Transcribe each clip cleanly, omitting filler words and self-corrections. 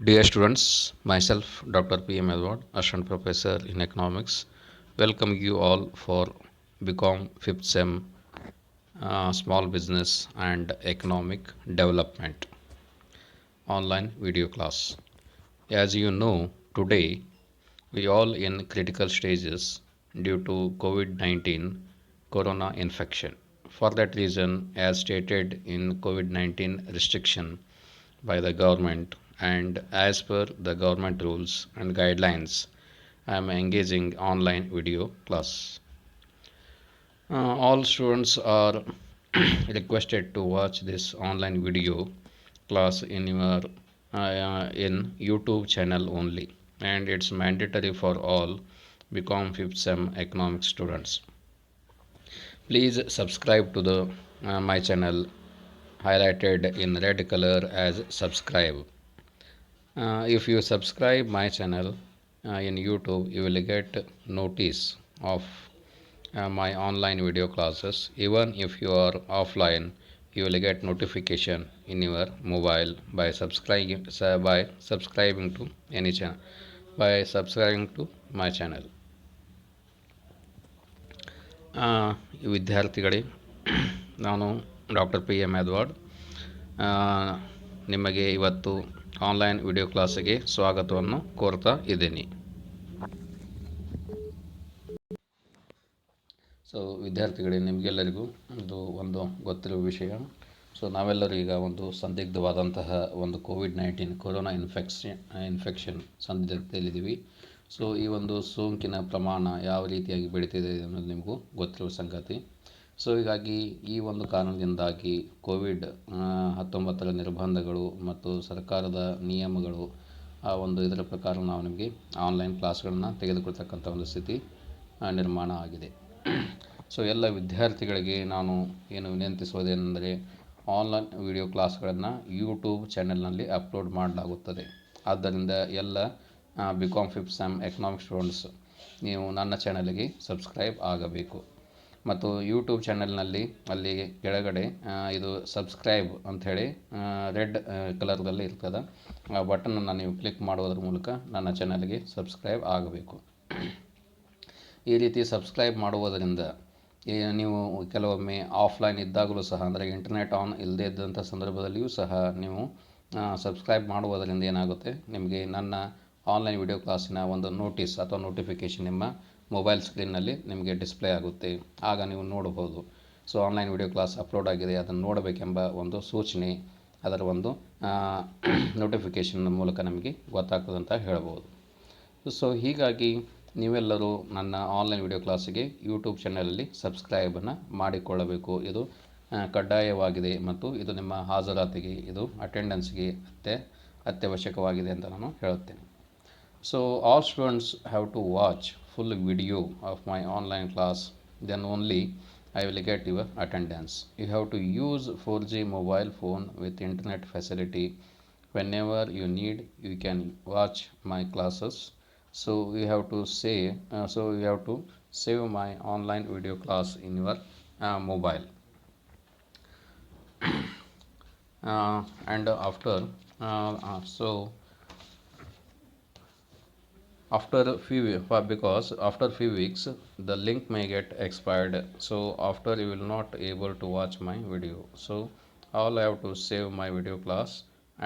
Dear students, myself Dr. P.M. Edward, Assistant Professor in Economics, welcome you all for BCom 5th SEM Small Business and Economic Development online video class. As you know, today we all in critical stages due to COVID-19 corona infection. For that reason, as stated in COVID-19 restriction by the government and as per the government rules and guidelines, I am engaging online video class. All students are requested to watch this online video class in your in YouTube channel only, and it's mandatory for all BCom 5th SEM economics students. Please subscribe to the my channel highlighted in red color as subscribe. If you subscribe my channel in YouTube, you will get notice of my online video classes. Even if you are offline, you will get notification in your mobile by subscribing to any channel by subscribing to my channel. ವಿದ್ಯಾರ್ಥಿಗಳೇ, ನಾನು doctor P.M. Edward ನಿಮಗೆ ಇವತ್ತು online video ಕ್ಲಾಸಿಗೆ ಸ್ವಾಗತವನ್ನು ಕೋರ್ತಾ ಇದ್ದೀನಿ. So ವಿದ್ಯಾರ್ಥಿಗಳೇ, ನಿಮಗೆಲ್ಲರಿಗೂ ಇದು ಒಂದು ಗೊತ್ತಿರುವ ವಿಷಯ. ಸೊ ನಾವೆಲ್ಲರೂ ಈಗ ಒಂದು ಸಂದಿಗ್ಧವಾದಂತಹ ಒಂದು COVID-19 ಕೊರೋನಾ ಇನ್ಫೆಕ್ಷನ್ ಸಂದಿಗ್ಧತೆಯಲ್ಲಿದ್ದೀವಿ. ಸೊ ಈ ಒಂದು ಸೋಂಕಿನ ಪ್ರಮಾಣ ಯಾವ ರೀತಿಯಾಗಿ ಬೆಳೀತಿದೆ ಅನ್ನೋದು ನಿಮಗೂ ಗೊತ್ತಿರುವ ಸಂಗತಿ. ಸೊ ಹೀಗಾಗಿ ಈ ಒಂದು ಕಾರಣದಿಂದಾಗಿ COVID-19 ನಿರ್ಬಂಧಗಳು ಮತ್ತು ಸರ್ಕಾರದ ನಿಯಮಗಳು ಆ ಒಂದು ಇದರ ಪ್ರಕಾರ ನಾವು ನಿಮಗೆ ಆನ್ಲೈನ್ ಕ್ಲಾಸ್ಗಳನ್ನು ತೆಗೆದುಕೊಳ್ತಕ್ಕಂಥ ಒಂದು ಸ್ಥಿತಿ ನಿರ್ಮಾಣ ಆಗಿದೆ. ಸೊ ಎಲ್ಲ ವಿದ್ಯಾರ್ಥಿಗಳಿಗೆ ನಾನು ಏನು ವಿನಂತಿಸುವುದೇನೆಂದರೆ, ಆನ್ಲೈನ್ ವಿಡಿಯೋ ಕ್ಲಾಸ್ಗಳನ್ನು ಯೂಟ್ಯೂಬ್ ಚಾನೆಲ್ನಲ್ಲಿ ಅಪ್ಲೋಡ್ ಮಾಡಲಾಗುತ್ತದೆ. ಆದ್ದರಿಂದ ಎಲ್ಲ BCom 5th SEM economics students ನೀವು ನನ್ನ ಚಾನಲ್ಗೆ ಸಬ್ಸ್ಕ್ರೈಬ್ ಆಗಬೇಕು. ಮತ್ತು ಯೂಟ್ಯೂಬ್ ಚಾನೆಲ್ನಲ್ಲಿ ಅಲ್ಲಿ ಕೆಳಗಡೆ ಇದು ಸಬ್ಸ್ಕ್ರೈಬ್ ಅಂಥೇಳಿ ರೆಡ್ ಕಲರ್ದಲ್ಲಿ ಇರ್ತದೆ. ಆ ಬಟನನ್ನು ನೀವು ಕ್ಲಿಕ್ ಮಾಡೋದ್ರ ಮೂಲಕ ನನ್ನ ಚಾನಲ್ಗೆ ಸಬ್ಸ್ಕ್ರೈಬ್ ಆಗಬೇಕು. ಈ ರೀತಿ ಸಬ್ಸ್ಕ್ರೈಬ್ ಮಾಡುವುದರಿಂದ ನೀವು ಕೆಲವೊಮ್ಮೆ ಆಫ್ಲೈನ್ ಇದ್ದಾಗಲೂ ಸಹ, ಅಂದರೆ ಇಂಟರ್ನೆಟ್ ಆನ್ ಇಲ್ಲದೇ ಇದ್ದಂಥ ಸಂದರ್ಭದಲ್ಲಿಯೂ ಸಹ ನೀವು ಸಬ್ಸ್ಕ್ರೈಬ್ ಮಾಡುವುದರಿಂದ ಏನಾಗುತ್ತೆ, ನಿಮಗೆ ನನ್ನ ಆನ್ಲೈನ್ ವಿಡಿಯೋ ಕ್ಲಾಸಿನ ಒಂದು ನೋಟಿಸ್ ಅಥವಾ ನೋಟಿಫಿಕೇಷನ್ ನಿಮ್ಮ ಮೊಬೈಲ್ ಸ್ಕ್ರೀನ್ನಲ್ಲಿ ನಿಮಗೆ ಡಿಸ್ಪ್ಲೇ ಆಗುತ್ತೆ. ಆಗ ನೀವು ನೋಡಬಹುದು. So online video class upload ಆಗಿದೆ, ಅದನ್ನು ನೋಡಬೇಕೆಂಬ ಒಂದು ಸೂಚನೆ ಅದರ ಒಂದು ನೋಟಿಫಿಕೇಷನ್ ಮೂಲಕ ನಮಗೆ ಗೊತ್ತಾಗ್ತದೆ ಅಂತ ಹೇಳ್ಬೋದು. ಸೊ ಹೀಗಾಗಿ ನೀವೆಲ್ಲರೂ ನನ್ನ ಆನ್ಲೈನ್ ವಿಡಿಯೋ ಕ್ಲಾಸಿಗೆ ಯೂಟ್ಯೂಬ್ ಚಾನಲಲ್ಲಿ ಸಬ್ಸ್ಕ್ರೈಬನ್ನು ಮಾಡಿಕೊಳ್ಳಬೇಕು. ಇದು ಕಡ್ಡಾಯವಾಗಿದೆ ಮತ್ತು ಇದು ನಿಮ್ಮ ಹಾಜರಾತಿಗೆ, ಇದು ಅಟೆಂಡೆನ್ಸ್ಗೆ ಅತ್ಯವಶ್ಯಕವಾಗಿದೆ ಅಂತ ನಾನು ಹೇಳುತ್ತೇನೆ. So all students have to watch full video of my online class, then only I will get your attendance. You have to use 4G mobile phone with internet facility. Whenever you need, you can watch my classes. So you have to save my online video class in your mobile. And after few weeks the link may get expired, so after you will not able to watch my video. So all I have to save my video class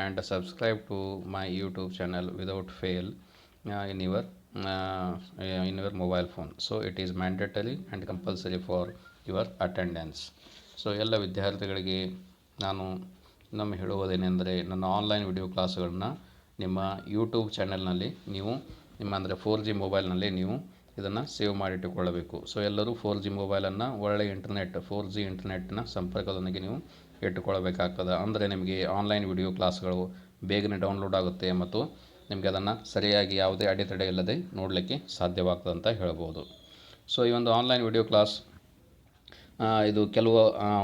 and subscribe to my YouTube channel without fail in your mobile phone. So it is mandatory and compulsory for your attendance. So ಎಲ್ಲ ವಿದ್ಯಾರ್ಥಿಗಳಿಗೆ ನಾನು ಇನ್ನೊಮ್ಮೆ ಹೇಳುವುದೇನೆಂದರೆ, ನನ್ನ online video ಕ್ಲಾಸ್ಗಳನ್ನ ನಿಮ್ಮ YouTube ಚಾನೆಲ್ನಲ್ಲಿ ನೀವು ಅಂದರೆ 4G ಮೊಬೈಲ್ನಲ್ಲಿ ನೀವು ಇದನ್ನು ಸೇವ್ ಮಾಡಿಟ್ಟುಕೊಳ್ಳಬೇಕು. ಸೊ ಎಲ್ಲರೂ 4G ಮೊಬೈಲನ್ನು ಒಳ್ಳೆಯ 4G ಇಂಟರ್ನೆಟ್ನ ಸಂಪರ್ಕದೊಂದಿಗೆ ನೀವು ಇಟ್ಟುಕೊಳ್ಳಬೇಕಾಗ್ತದೆ. ಅಂದರೆ ನಿಮಗೆ ಆನ್ಲೈನ್ ವಿಡಿಯೋ ಕ್ಲಾಸ್ಗಳು ಬೇಗನೆ ಡೌನ್ಲೋಡ್ ಆಗುತ್ತೆ ಮತ್ತು ನಿಮಗೆ ಅದನ್ನು ಸರಿಯಾಗಿ ಯಾವುದೇ ಅಡೆತಡೆ ಇಲ್ಲದೆ ನೋಡಲಿಕ್ಕೆ ಸಾಧ್ಯವಾಗ್ತದೆ ಅಂತ ಹೇಳ್ಬೋದು. ಸೊ ಈ ಒಂದು ಆನ್ಲೈನ್ ವಿಡಿಯೋ ಕ್ಲಾಸ್ ಇದು ಕೆಲವು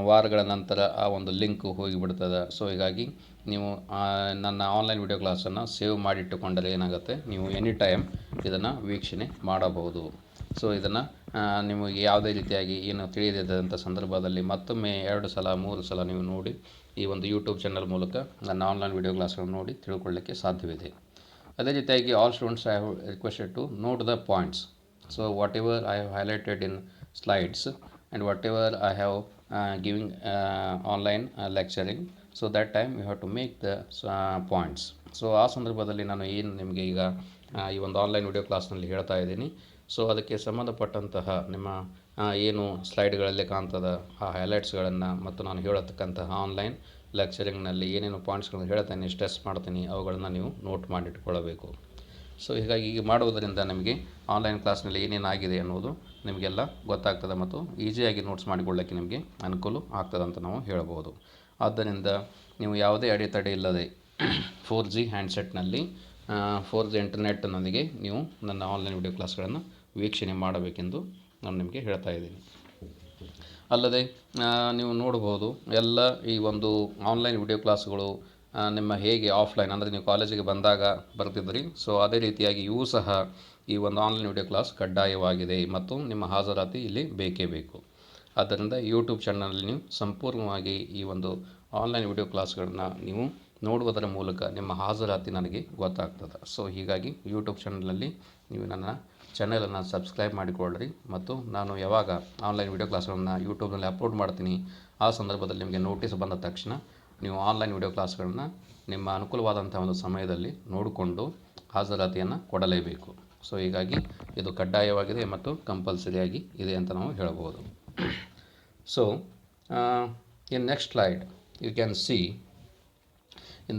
ವಾರಗಳ ನಂತರ ಆ ಒಂದು ಲಿಂಕ್ ಹೋಗಿಬಿಡ್ತದೆ. ಸೊ ಹೀಗಾಗಿ ನೀವು ನನ್ನ ಆನ್ಲೈನ್ ವಿಡಿಯೋ ಕ್ಲಾಸನ್ನು ಸೇವ್ ಮಾಡಿಟ್ಟುಕೊಂಡರೆ ಏನಾಗುತ್ತೆ, ನೀವು ಎನಿ ಟೈಮ್ ಇದನ್ನು ವೀಕ್ಷಣೆ ಮಾಡಬಹುದು. ಸೊ ಇದನ್ನು ನಿಮಗೆ ಯಾವುದೇ ರೀತಿಯಾಗಿ ಏನು ತಿಳಿಯದಂಥ ಸಂದರ್ಭದಲ್ಲಿ ಮತ್ತೊಮ್ಮೆ 2 ಸಲ 3 ಸಲ ನೀವು ನೋಡಿ ಈ ಒಂದು ಯೂಟ್ಯೂಬ್ ಚಾನಲ್ ಮೂಲಕ ನನ್ನ ಆನ್ಲೈನ್ ವಿಡಿಯೋ ಕ್ಲಾಸ್ಗಳನ್ನು ನೋಡಿ ತಿಳ್ಕೊಳ್ಳಿಕ್ಕೆ ಸಾಧ್ಯವಿದೆ. ಅದೇ ರೀತಿಯಾಗಿ all students I have requested to note the points. So whatever I have highlighted in slides and whatever I have giving online lecturing, so that time you have to make the points. So ಆ ಸಂದರ್ಭದಲ್ಲಿ ನಾನು ಏನು ನಿಮಗೆ ಈಗ ಈ ಒಂದು online video ಕ್ಲಾಸ್ನಲ್ಲಿ ಹೇಳ್ತಾ ಇದ್ದೀನಿ, ಸೊ ಅದಕ್ಕೆ ಸಂಬಂಧಪಟ್ಟಂತಹ ನಿಮ್ಮ ಏನು ಸ್ಲೈಡ್ಗಳಲ್ಲಿ ಕಾಣ್ತದ ಆ ಹೈಲೈಟ್ಸ್ಗಳನ್ನು ಮತ್ತು ನಾನು ಹೇಳತಕ್ಕಂತಹ ಆನ್ಲೈನ್ ಲೆಕ್ಚರಿಂಗ್ನಲ್ಲಿ ಏನೇನು ಪಾಯಿಂಟ್ಸ್ಗಳನ್ನು ಹೇಳ್ತೇನೆ, ಸ್ಟ್ರೆಸ್ ಮಾಡ್ತೀನಿ, ಅವುಗಳನ್ನು ನೀವು ನೋಟ್ ಮಾಡಿಟ್ಕೊಳ್ಳಬೇಕು. ಸೊ ಹೀಗಾಗಿ ಈಗ ಮಾಡುವುದರಿಂದ ನಿಮಗೆ ಆನ್ಲೈನ್ ಕ್ಲಾಸ್ನಲ್ಲಿ ಏನೇನಾಗಿದೆ ಅನ್ನೋದು ನಿಮಗೆಲ್ಲ ಗೊತ್ತಾಗ್ತದೆ ಮತ್ತು ಈಸಿಯಾಗಿ ನೋಟ್ಸ್ ಮಾಡಿಕೊಳ್ಳೋಕ್ಕೆ ನಿಮಗೆ ಅನುಕೂಲ ಆಗ್ತದೆ ಅಂತ ನಾವು ಹೇಳ್ಬೋದು. ಆದ್ದರಿಂದ ನೀವು ಯಾವುದೇ ಅಡೆತಡೆ ಇಲ್ಲದೆ 4G ಹ್ಯಾಂಡ್ಸೆಟ್ನಲ್ಲಿ 4G ಇಂಟರ್ನೆಟ್ನೊಂದಿಗೆ ನೀವು ನನ್ನ ಆನ್ಲೈನ್ ವಿಡಿಯೋ ಕ್ಲಾಸ್ಗಳನ್ನು ವೀಕ್ಷಣೆ ಮಾಡಬೇಕೆಂದು ನಾನು ನಿಮಗೆ ಹೇಳ್ತಾ ಇದ್ದೀನಿ. ಅಲ್ಲದೆ ನೀವು ನೋಡ್ಬೋದು ಎಲ್ಲ ಈ ಒಂದು ಆನ್ಲೈನ್ ವಿಡಿಯೋ ಕ್ಲಾಸ್ಗಳು ನಿಮ್ಮ ಹೇಗೆ ಆಫ್ಲೈನ್ ಅಂದರೆ ನೀವು ಕಾಲೇಜಿಗೆ ಬಂದಾಗ ಬರ್ತಿದ್ರಿ, ಸೊ ಅದೇ ರೀತಿಯಾಗಿ ಇವು ಸಹ ಈ ಒಂದು ಆನ್ಲೈನ್ ವಿಡಿಯೋ ಕ್ಲಾಸ್ ಕಡ್ಡಾಯವಾಗಿದೆ ಮತ್ತು ನಿಮ್ಮ ಹಾಜರಾತಿ ಇಲ್ಲಿ ಬೇಕೇ ಬೇಕು. ಆದ್ದರಿಂದ ಯೂಟ್ಯೂಬ್ ಚಾನಲಲ್ಲಿ ನೀವು ಸಂಪೂರ್ಣವಾಗಿ ಈ ಒಂದು ಆನ್ಲೈನ್ ವಿಡಿಯೋ ಕ್ಲಾಸ್ಗಳನ್ನು ನೀವು ನೋಡುವುದರ ಮೂಲಕ ನಿಮ್ಮ ಹಾಜರಾತಿ ನನಗೆ ಗೊತ್ತಾಗ್ತದೆ. ಸೊ ಹೀಗಾಗಿ ಯೂಟ್ಯೂಬ್ ಚಾನಲಲ್ಲಿ ನೀವು ನನ್ನ ಚಾನಲನ್ನು ಸಬ್ಸ್ಕ್ರೈಬ್ ಮಾಡಿಕೊಳ್ಳ್ರಿ ಮತ್ತು ನಾನು ಯಾವಾಗ ಆನ್ಲೈನ್ ವಿಡಿಯೋ ಕ್ಲಾಸ್ಗಳನ್ನು ಯೂಟ್ಯೂಬ್ನಲ್ಲಿ ಅಪ್ಲೋಡ್ ಮಾಡ್ತೀನಿ ಆ ಸಂದರ್ಭದಲ್ಲಿ ನಿಮಗೆ ನೋಟಿಸ್ ಬಂದ ತಕ್ಷಣ ನೀವು ಆನ್ಲೈನ್ ವಿಡಿಯೋ ಕ್ಲಾಸ್ಗಳನ್ನು ನಿಮ್ಮ ಅನುಕೂಲವಾದಂಥ ಒಂದು ಸಮಯದಲ್ಲಿ ನೋಡಿಕೊಂಡು ಹಾಜರಾತಿಯನ್ನು ಕೊಡಲೇಬೇಕು. ಸೊ ಹೀಗಾಗಿ ಇದು ಕಡ್ಡಾಯವಾಗಿದೆ ಮತ್ತು ಕಂಪಲ್ಸರಿಯಾಗಿ ಇದೆ ಅಂತ ನಾವು ಹೇಳ್ಬೋದು. So in next slide you can see in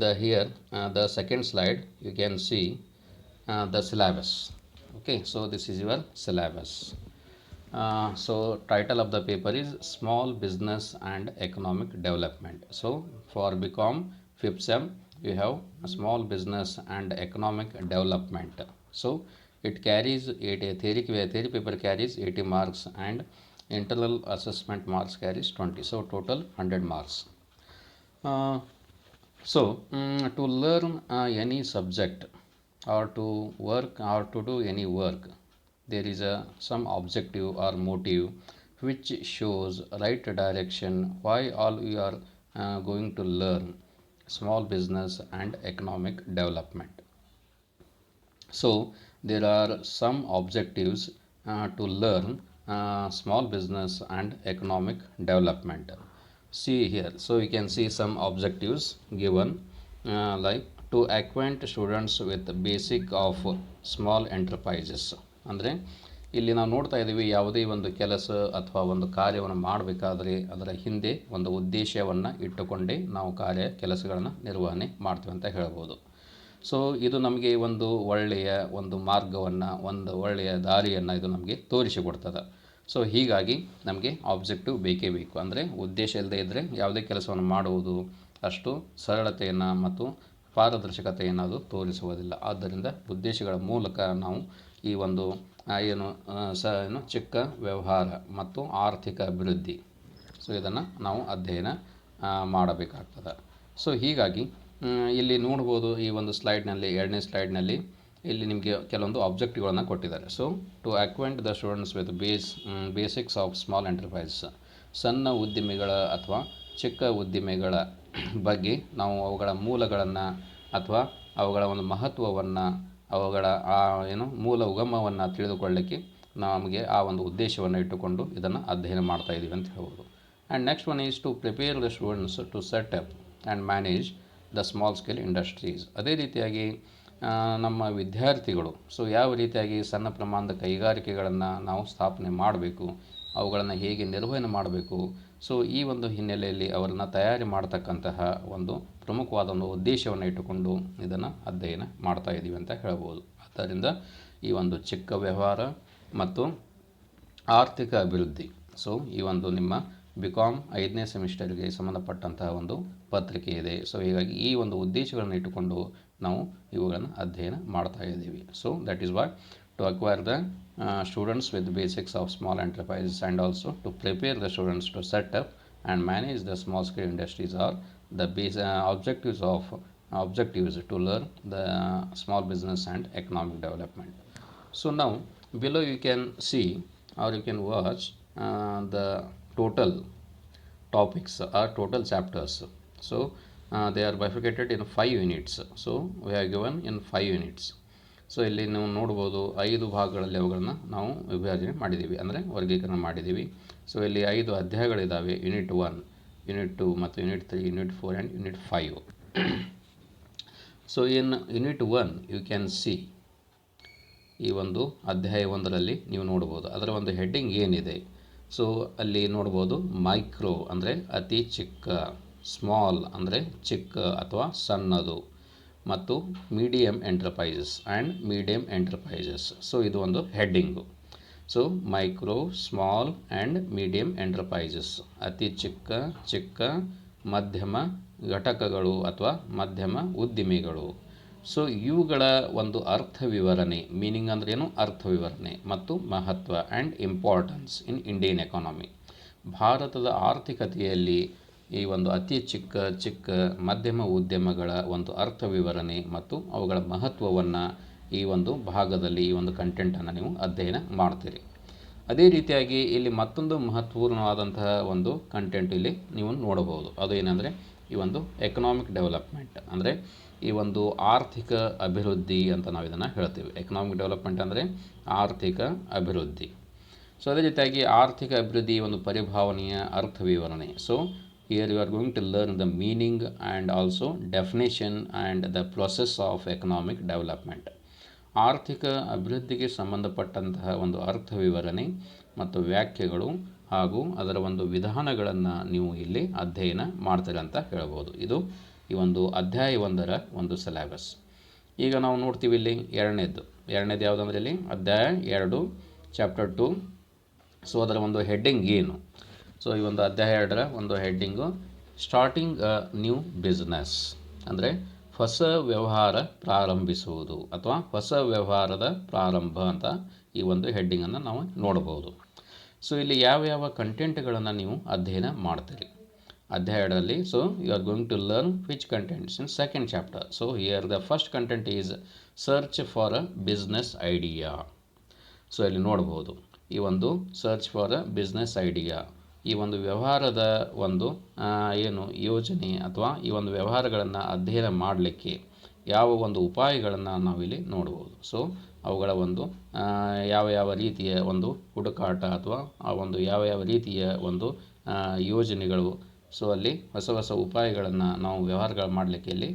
the second slide you can see the syllabus. Okay, so this is your syllabus. So title of the paper is Small Business and Economic Development. So for BCom 5th sem you have Small Business and Economic Development. So it carries a theory paper carries 80 marks and internal assessment marks carries 20. So total 100 marks. So to learn any subject or to work or to do any work, there is some objective or motive which shows right direction why all you are going to learn small business and economic development. So there are some objectives to learn small business and economic development. See here, so you can see some objectives given like to acquaint students with the basic of small enterprises. ಅಂದರೆ ಇಲ್ಲಿ ನಾವು ನೋಡ್ತಾ ಇದ್ದೀವಿ, ಯಾವುದೇ ಒಂದು ಕೆಲಸ ಅಥವಾ ಒಂದು ಕಾರ್ಯವನ್ನು ಮಾಡಬೇಕಾದ್ರೆ ಅದರ ಹಿಂದೆ ಒಂದು ಉದ್ದೇಶವನ್ನು ಇಟ್ಟುಕೊಂಡೇ ನಾವು ಕೆಲಸಗಳನ್ನು ನಿರ್ವಹಣೆ ಮಾಡ್ತೀವಿ ಅಂತ ಹೇಳ್ಬೋದು. ಸೊ ಇದು ನಮಗೆ ಒಂದು ಒಳ್ಳೆಯ ಒಂದು ಮಾರ್ಗವನ್ನು, ಒಂದು ಒಳ್ಳೆಯ ದಾರಿಯನ್ನು ಇದು ನಮಗೆ ತೋರಿಸಿಕೊಡ್ತದೆ. ಸೊ ಹೀಗಾಗಿ ನಮಗೆ ಆಬ್ಜೆಕ್ಟಿವ್ ಬೇಕೇ ಬೇಕು. ಅಂದರೆ ಉದ್ದೇಶ ಇಲ್ಲದೆ ಇದ್ದರೆ ಯಾವುದೇ ಕೆಲಸವನ್ನು ಮಾಡುವುದು ಅಷ್ಟು ಸರಳತೆಯನ್ನು ಮತ್ತು ಪಾರದರ್ಶಕತೆಯನ್ನು ಅದು ತೋರಿಸುವುದಿಲ್ಲ. ಆದ್ದರಿಂದ ಉದ್ದೇಶಗಳ ಮೂಲಕ ನಾವು ಈ ಒಂದು ಏನು ಚಿಕ್ಕ ವ್ಯವಹಾರ ಮತ್ತು ಆರ್ಥಿಕ ಅಭಿವೃದ್ಧಿ, ಸೊ ಇದನ್ನು ನಾವು ಅಧ್ಯಯನ ಮಾಡಬೇಕಾಗ್ತದೆ. ಸೊ ಹೀಗಾಗಿ ಇಲ್ಲಿ ನೋಡ್ಬೋದು ಈ ಒಂದು ಸ್ಲೈಡ್ನಲ್ಲಿ, ಎರಡನೇ ಸ್ಲೈಡ್ನಲ್ಲಿ ಇಲ್ಲಿ ನಿಮಗೆ ಕೆಲವೊಂದು ಆಬ್ಜೆಕ್ಟಿವ್ಗಳನ್ನು ಕೊಟ್ಟಿದ್ದಾರೆ. So to acquaint the students with basics of small enterprises, ಸಣ್ಣ ಉದ್ದಿಮೆಗಳ ಅಥವಾ ಚಿಕ್ಕ ಉದ್ದಿಮೆಗಳ ಬಗ್ಗೆ ನಾವು ಅವುಗಳ ಮೂಲಗಳನ್ನು ಅಥವಾ ಅವುಗಳ ಒಂದು ಮಹತ್ವವನ್ನು, ಅವುಗಳ ಮೂಲ ಉಗಮವನ್ನು ತಿಳಿದುಕೊಳ್ಳಲಿಕ್ಕೆ ನಮಗೆ ಆ ಒಂದು ಉದ್ದೇಶವನ್ನು ಇಟ್ಟುಕೊಂಡು ಇದನ್ನು ಅಧ್ಯಯನ ಮಾಡ್ತಾ ಇದ್ದೀವಿ ಅಂತ ಹೇಳ್ಬೋದು. And next one is to prepare the students to set up and manage the small scale industries. ಅದೇ ರೀತಿಯಾಗಿ ನಮ್ಮ ವಿದ್ಯಾರ್ಥಿಗಳು ಸೊ ಯಾವ ರೀತಿಯಾಗಿ ಸಣ್ಣ ಪ್ರಮಾಣದ ಕೈಗಾರಿಕೆಗಳನ್ನು ನಾವು ಸ್ಥಾಪನೆ ಮಾಡಬೇಕು, ಅವುಗಳನ್ನು ಹೇಗೆ ನಿರ್ವಹಣೆ ಮಾಡಬೇಕು, ಸೊ ಈ ಒಂದು ಹಿನ್ನೆಲೆಯಲ್ಲಿ ಅವರನ್ನು ತಯಾರಿ ಮಾಡ್ತಕ್ಕಂತಹ ಒಂದು ಪ್ರಮುಖವಾದ ಒಂದು ಉದ್ದೇಶವನ್ನು ಇಟ್ಟುಕೊಂಡು ಇದನ್ನು ಅಧ್ಯಯನ ಮಾಡ್ತಾ ಇದ್ದೀವಿ ಅಂತ ಹೇಳ್ಬೋದು. ಆದ್ದರಿಂದ ಈ ಒಂದು ಚಿಕ್ಕ ವ್ಯವಹಾರ ಮತ್ತು ಆರ್ಥಿಕ ಅಭಿವೃದ್ಧಿ, ಸೊ ಈ ಒಂದು ನಿಮ್ಮ BCom 5ನೇ ಸೆಮಿಸ್ಟರ್ಗೆ ಸಂಬಂಧಪಟ್ಟಂತಹ ಒಂದು ಪತ್ರಿಕೆ ಇದೆ. ಸೊ ಹೀಗಾಗಿ ಈ ಒಂದು ಉದ್ದೇಶಗಳನ್ನು ಇಟ್ಟುಕೊಂಡು ನಾವು ಇವುಗಳನ್ನು ಅಧ್ಯಯನ ಮಾಡ್ತಾ ಇದ್ದೀವಿ. So that is what to acquire the students with basics of small enterprises and also to prepare the students to set up and manage the small scale industries are the objectives to learn the small business and economic development. So now below you can see or you can watch the total topics or total chapters So they are bifurcated in 5 units. So we have given in 5 units. So ಇಲ್ಲಿ ನೀವು ನೋಡ್ಬೋದು 5 ಭಾಗಗಳಲ್ಲಿ ಅವುಗಳನ್ನು ನಾವು ವಿಭಜನೆ ಮಾಡಿದ್ದೀವಿ, ಅಂದರೆ ವರ್ಗೀಕರಣ ಮಾಡಿದ್ದೀವಿ. ಸೊ ಇಲ್ಲಿ 5 ಅಧ್ಯಾಯಗಳಿದ್ದಾವೆ: ಯೂನಿಟ್ 1, ಯೂನಿಟ್ 2 ಮತ್ತು unit 3, unit 4 and unit 5. So in unit 1 you can see, ಈ ಒಂದು ಅಧ್ಯಾಯ 1ರಲ್ಲಿ ನೀವು ನೋಡ್ಬೋದು ಅದರ ಒಂದು ಹೆಡ್ಡಿಂಗ್ ಏನಿದೆ. ಸೊ ಅಲ್ಲಿ ನೋಡ್ಬೋದು ಮೈಕ್ರೋ ಅಂದರೆ ಅತಿ ಚಿಕ್ಕ, ಸ್ಮಾಲ್ ಅಂದರೆ ಚಿಕ್ಕ ಅಥವಾ ಸಣ್ಣದು, ಮತ್ತು medium enterprises and medium enterprises. So ಇದು ಒಂದು heading. So micro, small and medium enterprises, ಅತಿ ಚಿಕ್ಕ, ಚಿಕ್ಕ, ಮಧ್ಯಮ ಘಟಕಗಳು ಅಥವಾ ಮಧ್ಯಮ ಉದ್ದಿಮೆಗಳು. ಸೊ ಇವುಗಳ ಒಂದು ಅರ್ಥ ವಿವರಣೆ, ಮೀನಿಂಗ್ ಅಂದ್ರೆ ಏನು, ಅರ್ಥ ವಿವರಣೆ ಮತ್ತು ಮಹತ್ವ and importance in Indian economy. ಭಾರತದ ಆರ್ಥಿಕತೆಯಲ್ಲಿ ಈ ಒಂದು ಅತಿ ಚಿಕ್ಕ, ಚಿಕ್ಕ, ಮಧ್ಯಮ ಉದ್ಯಮಗಳ ಒಂದು ಅರ್ಥ ವಿವರಣೆ ಮತ್ತು ಅವುಗಳ ಮಹತ್ವವನ್ನು ಈ ಒಂದು ಭಾಗದಲ್ಲಿ, ಈ ಒಂದು ಕಂಟೆಂಟನ್ನು ನೀವು ಅಧ್ಯಯನ ಮಾಡ್ತೀರಿ. ಅದೇ ರೀತಿಯಾಗಿ ಇಲ್ಲಿ ಮತ್ತೊಂದು ಮಹತ್ವಪೂರ್ಣವಾದಂತಹ ಒಂದು ಕಂಟೆಂಟ್ ಇಲ್ಲಿ ನೀವು ನೋಡಬಹುದು. ಅದು ಏನಂದರೆ ಈ ಒಂದು ಎಕನಾಮಿಕ್ ಡೆವಲಪ್ಮೆಂಟ್, ಅಂದರೆ ಈ ಒಂದು ಆರ್ಥಿಕ ಅಭಿವೃದ್ಧಿ ಅಂತ ನಾವು ಇದನ್ನು ಹೇಳ್ತೀವಿ. ಎಕನಾಮಿಕ್ ಡೆವಲಪ್ಮೆಂಟ್ ಅಂದರೆ ಆರ್ಥಿಕ ಅಭಿವೃದ್ಧಿ. ಸೊ ಅದೇ ರೀತಿಯಾಗಿ ಆರ್ಥಿಕ ಅಭಿವೃದ್ಧಿ ಒಂದು ಪರಿಭಾವನೆಯ ಅರ್ಥ ವಿವರಣೆ. So here you are going to learn the meaning and also definition and the process of economic development. ಆರ್ಥಿಕ ಅಭಿವೃದ್ಧಿಗೆ ಸಂಬಂಧಪಟ್ಟಂತಹ ಒಂದು ಅರ್ಥ ವಿವರಣೆ ಮತ್ತು ವ್ಯಾಖ್ಯೆಗಳು ಹಾಗೂ ಅದರ ಒಂದು ವಿಧಾನಗಳನ್ನು ನೀವು ಇಲ್ಲಿ ಅಧ್ಯಯನ ಮಾಡ್ತೀರ ಅಂತ ಹೇಳ್ಬೋದು. ಇದು ಈ ಒಂದು ಅಧ್ಯಾಯ 1ರ ಒಂದು ಸಿಲೆಬಸ್. ಈಗ ನಾವು ನೋಡ್ತೀವಿ ಇಲ್ಲಿ ಎರಡನೇದು ಯಾವುದಂದ್ರೆ ಇಲ್ಲಿ ಅಧ್ಯಾಯ 2 ಚಾಪ್ಟರ್ 2. ಸೊ ಅದರ ಒಂದು ಹೆಡ್ಡಿಂಗ್ ಏನು? ಸೊ ಈ ಒಂದು ಅಧ್ಯಾಯ 2ರ ಒಂದು heading starting a new business, ಅಂದರೆ ಹೊಸ ವ್ಯವಹಾರ ಪ್ರಾರಂಭಿಸುವುದು ಅಥವಾ ಹೊಸ ವ್ಯವಹಾರದ ಪ್ರಾರಂಭ ಅಂತ ಈ ಒಂದು ಹೆಡ್ಡಿಂಗನ್ನು ನಾವು ನೋಡಬಹುದು. ಸೊ ಇಲ್ಲಿ ಯಾವ ಕಂಟೆಂಟ್ಗಳನ್ನು ನೀವು ಅಧ್ಯಯನ ಮಾಡ್ತೀರಿ ಅಧ್ಯಾಯ 2ರಲ್ಲಿ. So you are going to learn which contents in second chapter. So here the first content is search for a business idea. So ಇಲ್ಲಿ ನೋಡ್ಬೋದು ಈ ಒಂದು search for a business idea, ಈ ಒಂದು ವ್ಯವಹಾರದ ಒಂದು ಏನು ಯೋಜನೆ ಅಥವಾ ಈ ಒಂದು ವ್ಯವಹಾರಗಳನ್ನು ಅಧ್ಯಯನ ಮಾಡಲಿಕ್ಕೆ ಯಾವ ಒಂದು ಉಪಾಯಗಳನ್ನು ನಾವಿಲ್ಲಿ ನೋಡ್ಬೋದು. ಸೊ ಅವುಗಳ ಒಂದು ಯಾವ ರೀತಿಯ ಒಂದು ಹುಡುಕಾಟ ಅಥವಾ ಆ ಒಂದು ಯಾವ ರೀತಿಯ ಒಂದು ಯೋಜನೆಗಳು, ಸೊ ಅಲ್ಲಿ ಹೊಸ ಉಪಾಯಗಳನ್ನು ನಾವು ವ್ಯವಹಾರಗಳು ಮಾಡಲಿಕ್ಕೆ ಇಲ್ಲಿ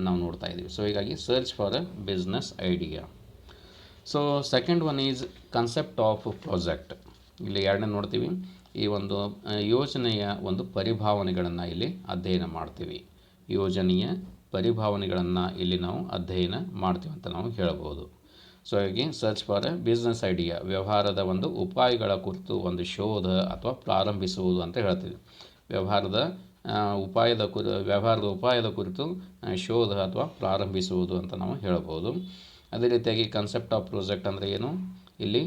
ನಾವು ನೋಡ್ತಾ ಇದ್ದೀವಿ. ಸೊ ಹೀಗಾಗಿ search for a business idea. So second one is concept of project. ಇಲ್ಲಿ ಎರಡನೇ ನೋಡ್ತೀವಿ, ಈ ಒಂದು ಯೋಜನೆಯ ಒಂದು ಪರಿಭಾವನೆಗಳನ್ನು ಇಲ್ಲಿ ಅಧ್ಯಯನ ಮಾಡ್ತೀವಿ. ಯೋಜನೆಯ ಪರಿಭಾವನೆಗಳನ್ನು ಇಲ್ಲಿ ನಾವು ಅಧ್ಯಯನ ಮಾಡ್ತೀವಿ ಅಂತ ನಾವು ಹೇಳಬಹುದು. ಸೊ ಹಾಗೆ search for A business idea, ವ್ಯವಹಾರದ ಒಂದು ಉಪಾಯಗಳ ಕುರಿತು ಒಂದು ಶೋಧ ಅಥವಾ ಪ್ರಾರಂಭಿಸುವುದು ಅಂತ ಹೇಳ್ತೀವಿ. ವ್ಯವಹಾರದ ಉಪಾಯದ ಕುರಿತು ಶೋಧ ಅಥವಾ ಪ್ರಾರಂಭಿಸುವುದು ಅಂತ ನಾವು ಹೇಳಬಹುದು. ಅದೇ ರೀತಿಯಾಗಿ ಕನ್ಸೆಪ್ಟ್ ಆಫ್ ಪ್ರಾಜೆಕ್ಟ್ ಅಂದರೆ ಏನು, ಇಲ್ಲಿ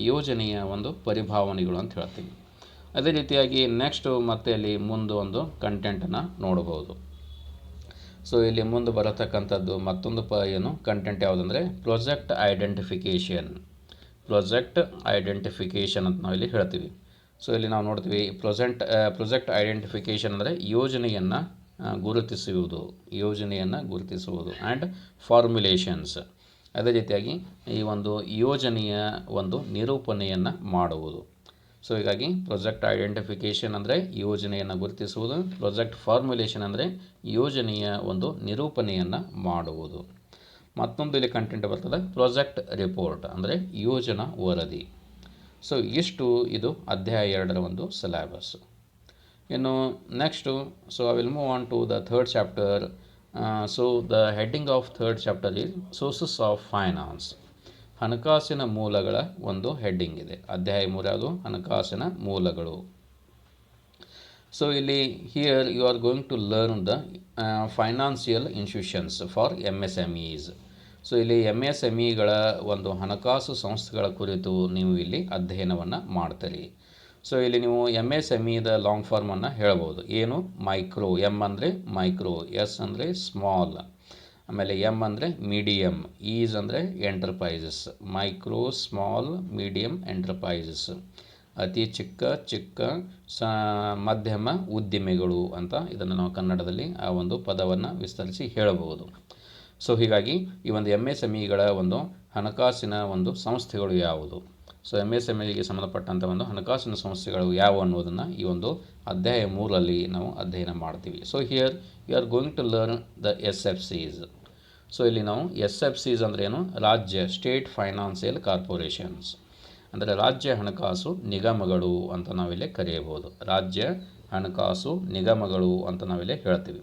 ಯೋಜನೆಯ ಒಂದು ಪರಿಭಾವನೆಗಳು ಅಂತ ಹೇಳ್ತೀವಿ. ಅದೇ ರೀತಿಯಾಗಿ ನೆಕ್ಸ್ಟ್ ಮತ್ತೆ ಅಲ್ಲಿ ಮುಂದೆ ಒಂದು ಕಂಟೆಂಟನ್ನು ನೋಡಬಹುದು. ಸೊ ಇಲ್ಲಿ ಮುಂದೆ ಬರತಕ್ಕಂಥದ್ದು ಮತ್ತೊಂದು ಕಂಟೆಂಟ್ ಯಾವುದಂದರೆ ಪ್ರಾಜೆಕ್ಟ್ ಐಡೆಂಟಿಫಿಕೇಷನ್ ಅಂತ ನಾವು ಇಲ್ಲಿ ಹೇಳ್ತೀವಿ. ಸೊ ಇಲ್ಲಿ ನಾವು ನೋಡ್ತೀವಿ ಪ್ರಾಜೆಕ್ಟ್ ಐಡೆಂಟಿಫಿಕೇಷನ್ ಅಂದರೆ ಯೋಜನೆಯನ್ನು ಗುರುತಿಸುವುದು ಆ್ಯಂಡ್ ಫಾರ್ಮುಲೇಷನ್ಸ್. ಅದೇ ರೀತಿಯಾಗಿ ಈ ಒಂದು ಯೋಜನೆಯ ಒಂದು ನಿರೂಪಣೆಯನ್ನು ಮಾಡುವುದು. ಸೊ ಹೀಗಾಗಿ ಪ್ರಾಜೆಕ್ಟ್ ಐಡೆಂಟಿಫಿಕೇಷನ್ ಅಂದರೆ ಯೋಜನೆಯನ್ನು ಗುರುತಿಸುವುದು, ಪ್ರಾಜೆಕ್ಟ್ ಫಾರ್ಮುಲೇಷನ್ ಅಂದರೆ ಯೋಜನೆಯ ಒಂದು ನಿರೂಪಣೆಯನ್ನು ಮಾಡುವುದು. ಮತ್ತೊಂದು ಇಲ್ಲಿ ಕಂಟೆಂಟ್ ಬರ್ತದೆ ಪ್ರಾಜೆಕ್ಟ್ ರಿಪೋರ್ಟ್ ಅಂದರೆ ಯೋಜನಾ ವರದಿ. ಸೊ ಇಷ್ಟು ಇದು ಅಧ್ಯಾಯ 2ರ ಒಂದು ಸಿಲೆಬಸ್. ಇನ್ನು next so I will move on to the third chapter. So the heading of third chapter is sources of finance. ಹಣಕಾಸಿನ ಮೂಲಗಳ ಒಂದು ಹೆಡ್ಡಿಂಗ್ ಇದೆ. ಅಧ್ಯಾಯ 3 ಹಣಕಾಸಿನ ಮೂಲಗಳು. ಸೊ ಇಲ್ಲಿ here you are going to learn the financial institutions for MSMEs. ಸೊ ಇಲ್ಲಿ MSMEಗಳ ಒಂದು ಹಣಕಾಸು ಸಂಸ್ಥೆಗಳ ಕುರಿತು ನೀವು ಇಲ್ಲಿ ಅಧ್ಯಯನವನ್ನು ಮಾಡ್ತೀರಿ. ಸೊ ಇಲ್ಲಿ ನೀವು MSMEದ ಲಾಂಗ್ ಫಾರ್ಮನ್ನು ಹೇಳ್ಬೋದು. ಏನು? ಮೈಕ್ರೋ, M ಅಂದರೆ ಮೈಕ್ರೋ, S ಅಂದರೆ ಸ್ಮಾಲ್, ಆಮೇಲೆ M ಅಂದರೆ ಮೀಡಿಯಮ್, ಈಸ್ ಅಂದರೆ enterprises. Micro, small, medium enterprises. ಅತಿ ಚಿಕ್ಕ ಮಧ್ಯಮ ಉದ್ದಿಮೆಗಳು ಅಂತ ಇದನ್ನು ನಾವು ಕನ್ನಡದಲ್ಲಿ ಆ ಒಂದು ಪದವನ್ನು ವಿಸ್ತರಿಸಿ ಹೇಳಬಹುದು. ಸೊ ಹೀಗಾಗಿ ಈ ಒಂದು MSMEಗಳ ಒಂದು ಹಣಕಾಸಿನ ಒಂದು ಸಂಸ್ಥೆಗಳು ಯಾವುದು, ಸೊ MSMEಗೆ ಸಂಬಂಧಪಟ್ಟಂಥ ಒಂದು ಹಣಕಾಸಿನ ಸಂಸ್ಥೆಗಳು ಯಾವುವು ಅನ್ನೋದನ್ನು ಈ ಒಂದು ಅಧ್ಯಾಯ 3ರಲ್ಲಿ ನಾವು ಅಧ್ಯಯನ ಮಾಡ್ತೀವಿ. So here you are going to learn the SFCs. So ಇಲ್ಲಿ ನಾವು SFCs ಅಂದರೆ ಏನು, ರಾಜ್ಯ ಸ್ಟೇಟ್ ಫೈನಾನ್ಷಿಯಲ್ ಕಾರ್ಪೊರೇಷನ್ಸ್, ಅಂದರೆ ರಾಜ್ಯ ಹಣಕಾಸು ನಿಗಮಗಳು ಅಂತ ನಾವಿಲ್ಲಿ ಕರೆಯಬಹುದು. ರಾಜ್ಯ ಹಣಕಾಸು ನಿಗಮಗಳು ಅಂತ ನಾವಿಲ್ಲಿ ಹೇಳ್ತೀವಿ.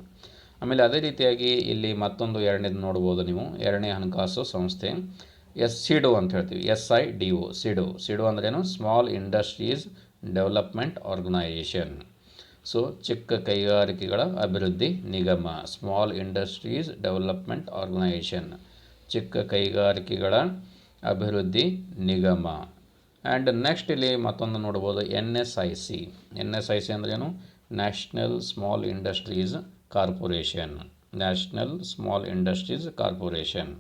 ಆಮೇಲೆ ಅದೇ ರೀತಿಯಾಗಿ ಇಲ್ಲಿ ಮತ್ತೊಂದು ಎರಡನೇದು ನೋಡ್ಬೋದು ನೀವು, ಎರಡನೇ ಹಣಕಾಸು ಸಂಸ್ಥೆ ಸಿಡೋ ಅಂತ ಹೇಳ್ತೀವಿ, SIDO ಸಿಡೋ ಅಂದ್ರೇನು, small industries development organisation. So ಚಿಕ್ಕ ಕೈಗಾರಿಕೆಗಳ ಅಭಿವೃದ್ಧಿ ನಿಗಮ, ಸ್ಮಾಲ್ ಇಂಡಸ್ಟ್ರೀಸ್ ಡೆವಲಪ್ಮೆಂಟ್ ಆರ್ಗನೈಜೇಷನ್, ಚಿಕ್ಕ ಕೈಗಾರಿಕೆಗಳ ಅಭಿವೃದ್ಧಿ ನಿಗಮ. ಆ್ಯಂಡ್ ನೆಕ್ಸ್ಟ್ ಇಲ್ಲಿ ಮತ್ತೊಂದು ನೋಡ್ಬೋದು NSIC ಅಂದ್ರೇನು, national small industries corporation, national small industries corporation,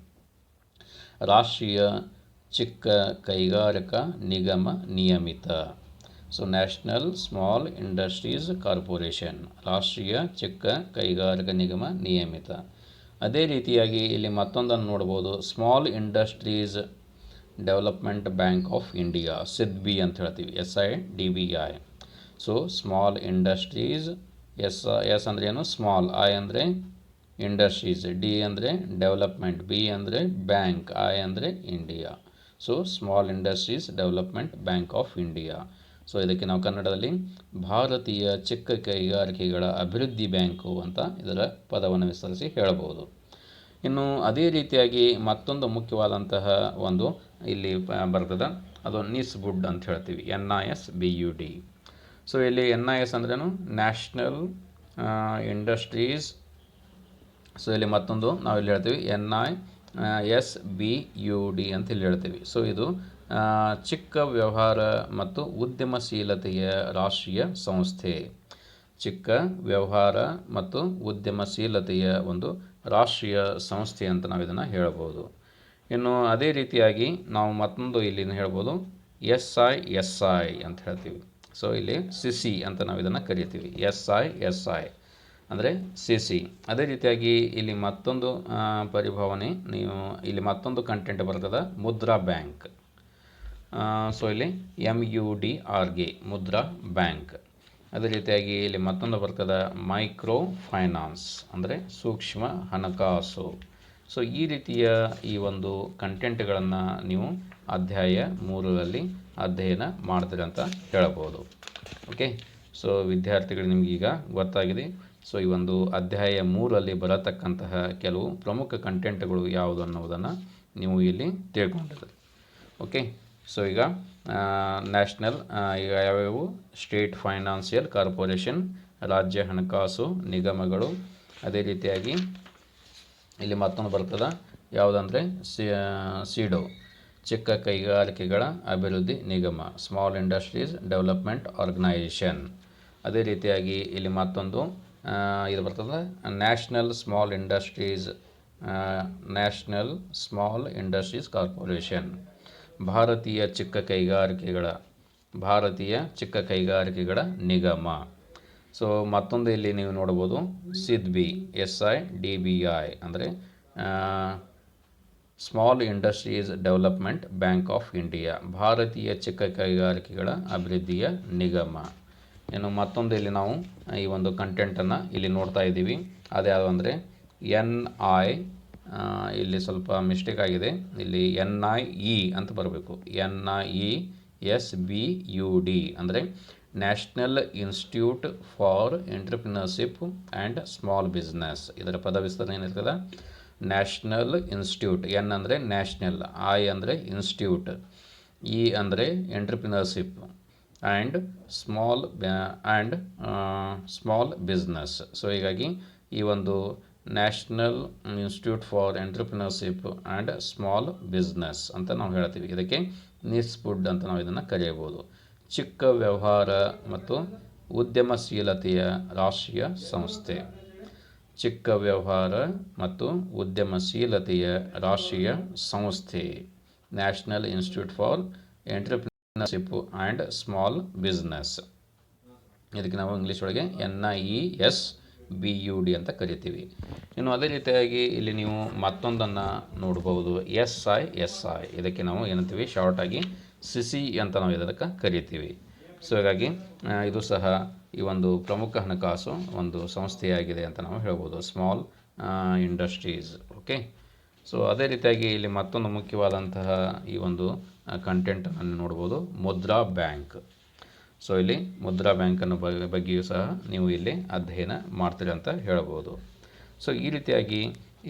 ರಾಷ್ಟ್ರೀಯ ಚಿಕ್ಕ ಕೈಗಾರಿಕಾ ನಿಗಮ ನಿಯಮಿತ. So national small industries corporation, ರಾಷ್ಟ್ರೀಯ ಚಿಕ್ಕ ಕೈಗಾರಿಕಾ ನಿಗಮ ನಿಯಮಿತ. ಅದೇ ರೀತಿಯಾಗಿ ಇಲ್ಲಿ ಮತ್ತೊಂದನ್ನು ನೋಡ್ಬೋದು, small industries development bank of India, SIDBI ಅಂತ ಹೇಳ್ತೀವಿ, SIDBI. So small industries, S ಅಂದರೆ ಏನು, ಸ್ಮಾಲ್, I ಅಂದರೆ ಇಂಡಸ್ಟ್ರೀಸ್, D ಅಂದರೆ ಡೆವಲಪ್ಮೆಂಟ್, B ಅಂದರೆ ಬ್ಯಾಂಕ್, I ಅಂದರೆ India. So small industries development bank of India. So ಇದಕ್ಕೆ ನಾವು ಕನ್ನಡದಲ್ಲಿ ಭಾರತೀಯ ಚಿಕ್ಕ ಕೈಗಾರಿಕೆಗಳ ಅಭಿವೃದ್ಧಿ ಬ್ಯಾಂಕು ಅಂತ ಇದರ ಪದವನ್ನು ವಿಸ್ತರಿಸಿ ಹೇಳಬಹುದು. ಇನ್ನು ಅದೇ ರೀತಿಯಾಗಿ ಮತ್ತೊಂದು ಮುಖ್ಯವಾದಂತಹ ಒಂದು ಇಲ್ಲಿ ಬರ್ತದೆ, ಅದು NISBUD ಅಂತ ಹೇಳ್ತೀವಿ, NISBUD. ಸೊ ಇಲ್ಲಿ NIS ಅಂದ್ರೇನು, ನ್ಯಾಷನಲ್ ಇಂಡಸ್ಟ್ರೀಸ್. ಸೊ ಇಲ್ಲಿ ಮತ್ತೊಂದು ನಾವು ಇಲ್ಲಿ ಹೇಳ್ತೀವಿ NISBUD ಅಂತ ಇಲ್ಲಿ ಹೇಳ್ತೀವಿ. ಸೊ ಇದು ಚಿಕ್ಕ ವ್ಯವಹಾರ ಮತ್ತು ಉದ್ಯಮಶೀಲತೆಯ ರಾಷ್ಟ್ರೀಯ ಸಂಸ್ಥೆ, ಚಿಕ್ಕ ವ್ಯವಹಾರ ಮತ್ತು ಉದ್ಯಮಶೀಲತೆಯ ಒಂದು ರಾಷ್ಟ್ರೀಯ ಸಂಸ್ಥೆ ಅಂತ ನಾವು ಇದನ್ನು ಹೇಳ್ಬೋದು. ಇನ್ನು ಅದೇ ರೀತಿಯಾಗಿ ನಾವು ಮತ್ತೊಂದು ಇಲ್ಲಿ ಹೇಳ್ಬೋದು, SI ಅಂತ ಹೇಳ್ತೀವಿ. ಸೊ ಇಲ್ಲಿ CC ಅಂತ ನಾವು ಇದನ್ನು ಕರಿತೀವಿ, SI ಅಂದರೆ CC. ಅದೇ ರೀತಿಯಾಗಿ ಇಲ್ಲಿ ಮತ್ತೊಂದು ಪರಿಭಾವನೆ, ನೀವು ಇಲ್ಲಿ ಮತ್ತೊಂದು ಕಂಟೆಂಟ್ ಬರ್ತದೆ, ಮುದ್ರಾ ಬ್ಯಾಂಕ್. ಸೊ ಇಲ್ಲಿ MUDRಗೆ ಮುದ್ರಾ ಬ್ಯಾಂಕ್. ಅದೇ ರೀತಿಯಾಗಿ ಇಲ್ಲಿ ಮತ್ತೊಂದು ಬರ್ತದೆ, ಮೈಕ್ರೋ ಫೈನಾನ್ಸ್ ಅಂದರೆ ಸೂಕ್ಷ್ಮ ಹಣಕಾಸು. ಸೊ ಈ ರೀತಿಯ ಈ ಒಂದು ಕಂಟೆಂಟ್ಗಳನ್ನು ನೀವು ಅಧ್ಯಾಯ 3ರಲ್ಲಿ ಅಧ್ಯಯನ ಮಾಡ್ತೀರಿ ಅಂತ ಹೇಳಬಹುದು. ಓಕೆ, ಸೊ ವಿದ್ಯಾರ್ಥಿಗಳು ನಿಮಗೀಗ ಗೊತ್ತಾಗಿದೆ. ಸೊ ಈ ಒಂದು ಅಧ್ಯಾಯ 3ರಲ್ಲಿ ಬರತಕ್ಕಂತಹ ಕೆಲವು ಪ್ರಮುಖ ಕಂಟೆಂಟ್ಗಳು ಯಾವುದು ಅನ್ನೋದನ್ನು ನೀವು ಇಲ್ಲಿ ತಿಳ್ಕೊಂಡಿದ್ದೀರಿ. ಓಕೆ, ಸೊ ಈಗ ನ್ಯಾಷನಲ್ ಈಗ ಯಾವ್ಯಾವು, ಸ್ಟೇಟ್ ಫೈನಾನ್ಷಿಯಲ್ ಕಾರ್ಪೊರೇಷನ್, ರಾಜ್ಯ ಹಣಕಾಸು ನಿಗಮಗಳು. ಅದೇ ರೀತಿಯಾಗಿ ಇಲ್ಲಿ ಮತ್ತೊಂದು ಬರ್ತದೆ, ಯಾವುದಂದರೆ ಸಿಡೋ, ಚಿಕ್ಕ ಕೈಗಾರಿಕೆಗಳ ಅಭಿವೃದ್ಧಿ ನಿಗಮ, ಸ್ಮಾಲ್ ಇಂಡಸ್ಟ್ರೀಸ್ ಡೆವಲಪ್ಮೆಂಟ್ ಆರ್ಗನೈಜೇಷನ್. ಅದೇ ರೀತಿಯಾಗಿ ಇಲ್ಲಿ ಮತ್ತೊಂದು ಇದು ಬರ್ತದೆ, ನ್ಯಾಷನಲ್ ಸ್ಮಾಲ್ ಇಂಡಸ್ಟ್ರೀಸ್ ಕಾರ್ಪೊರೇಷನ್, ಭಾರತೀಯ ಚಿಕ್ಕ ಕೈಗಾರಿಕೆಗಳ ನಿಗಮ. ಸೊ ಮತ್ತೊಂದು ಇಲ್ಲಿ ನೀವು ನೋಡ್ಬೋದು, SIDBI, SIDBI ಅಂದರೆ small industries development bank of India, ಭಾರತೀಯ ಚಿಕ್ಕ ಕೈಗಾರಿಕೆಗಳ ಅಭಿವೃದ್ಧಿಯ ನಿಗಮ. ಇನ್ನು ಮತ್ತೊಂದು ಇಲ್ಲಿ ನಾವು ಈ ಒಂದು ಕಂಟೆಂಟನ್ನು ಇಲ್ಲಿ ನೋಡ್ತಾ ಇದ್ದೀವಿ, ಅದ್ಯಾವುದು ಅಂದರೆ NI, ಇಲ್ಲಿ ಸ್ವಲ್ಪ ಮಿಸ್ಟೇಕ್ ಆಗಿದೆ, ಇಲ್ಲಿ NIE ಅಂತ ಬರಬೇಕು, NIESBUD ಅಂದರೆ national institute for entrepreneurship and small business. ಇದರ ಪದ ವಿಸ್ತರಣೆ ಏನಿರ್ತದೆ, ನ್ಯಾಷನಲ್ ಇನ್ಸ್ಟಿಟ್ಯೂಟ್, N ಅಂದರೆ ನ್ಯಾಷನಲ್, I ಅಂದರೆ ಇನ್ಸ್ಟಿಟ್ಯೂಟ್, E ಅಂದರೆ entrepreneurship and small business. So ಹೀಗಾಗಿ ಈ ಒಂದು national institute for entrepreneurship and small business ಅಂತ ನಾವು ಹೇಳ್ತೀವಿ. ಇದಕ್ಕೆ NISBUD ಅಂತ ನಾವು ಇದನ್ನು ಕರೆಯಬಹುದು. ಚಿಕ್ಕ ವ್ಯವಹಾರ ಮತ್ತು ಉದ್ಯಮಶೀಲತೆಯ ರಾಷ್ಟ್ರೀಯ ಸಂಸ್ಥೆ, ಚಿಕ್ಕ ವ್ಯವಹಾರ ಮತ್ತು ಉದ್ಯಮಶೀಲತೆಯ ರಾಷ್ಟ್ರೀಯ ಸಂಸ್ಥೆ, national institute for ship and small business. ಇದಕ್ಕೆ ನಾವು ಇಂಗ್ಲೀಷ್ ಒಳಗೆ NIESBUD ಅಂತ ಕರಿತೀವಿ. ಇನ್ನು ಅದೇ ರೀತಿಯಾಗಿ ಇಲ್ಲಿ ನೀವು ಮತ್ತೊಂದನ್ನು ನೋಡ್ಬೋದು, SI. ಇದಕ್ಕೆ ನಾವು ಏನಂತೀವಿ ಶಾರ್ಟಾಗಿ ಸಿಸಿ ಅಂತ ನಾವು ಇದಕ್ಕೆ ಕರಿತೀವಿ. ಸೊ ಹಾಗಾಗಿ ಇದು ಸಹ ಈ ಒಂದು ಪ್ರಮುಖ ಹಣಕಾಸು ಒಂದು ಸಂಸ್ಥೆಯಾಗಿದೆ ಅಂತ ನಾವು ಹೇಳ್ಬೋದು, ಸ್ಮಾಲ್ ಇಂಡಸ್ಟ್ರೀಸ್. ಓಕೆ, ಸೊ ಅದೇ ರೀತಿಯಾಗಿ ಇಲ್ಲಿ ಮತ್ತೊಂದು ಮುಖ್ಯವಾದಂತಹ ಈ ಒಂದು ಕಂಟೆಂಟನ್ನು ನೋಡ್ಬೋದು, ಮುದ್ರಾ ಬ್ಯಾಂಕ್. ಸೊ ಇಲ್ಲಿ ಮುದ್ರಾ ಬ್ಯಾಂಕನ್ನು ಬಗ್ಗೆಯೂ ಸಹ ನೀವು ಇಲ್ಲಿ ಅಧ್ಯಯನ ಮಾಡ್ತೀರಿ ಅಂತ ಹೇಳ್ಬೋದು. ಸೊ ಈ ರೀತಿಯಾಗಿ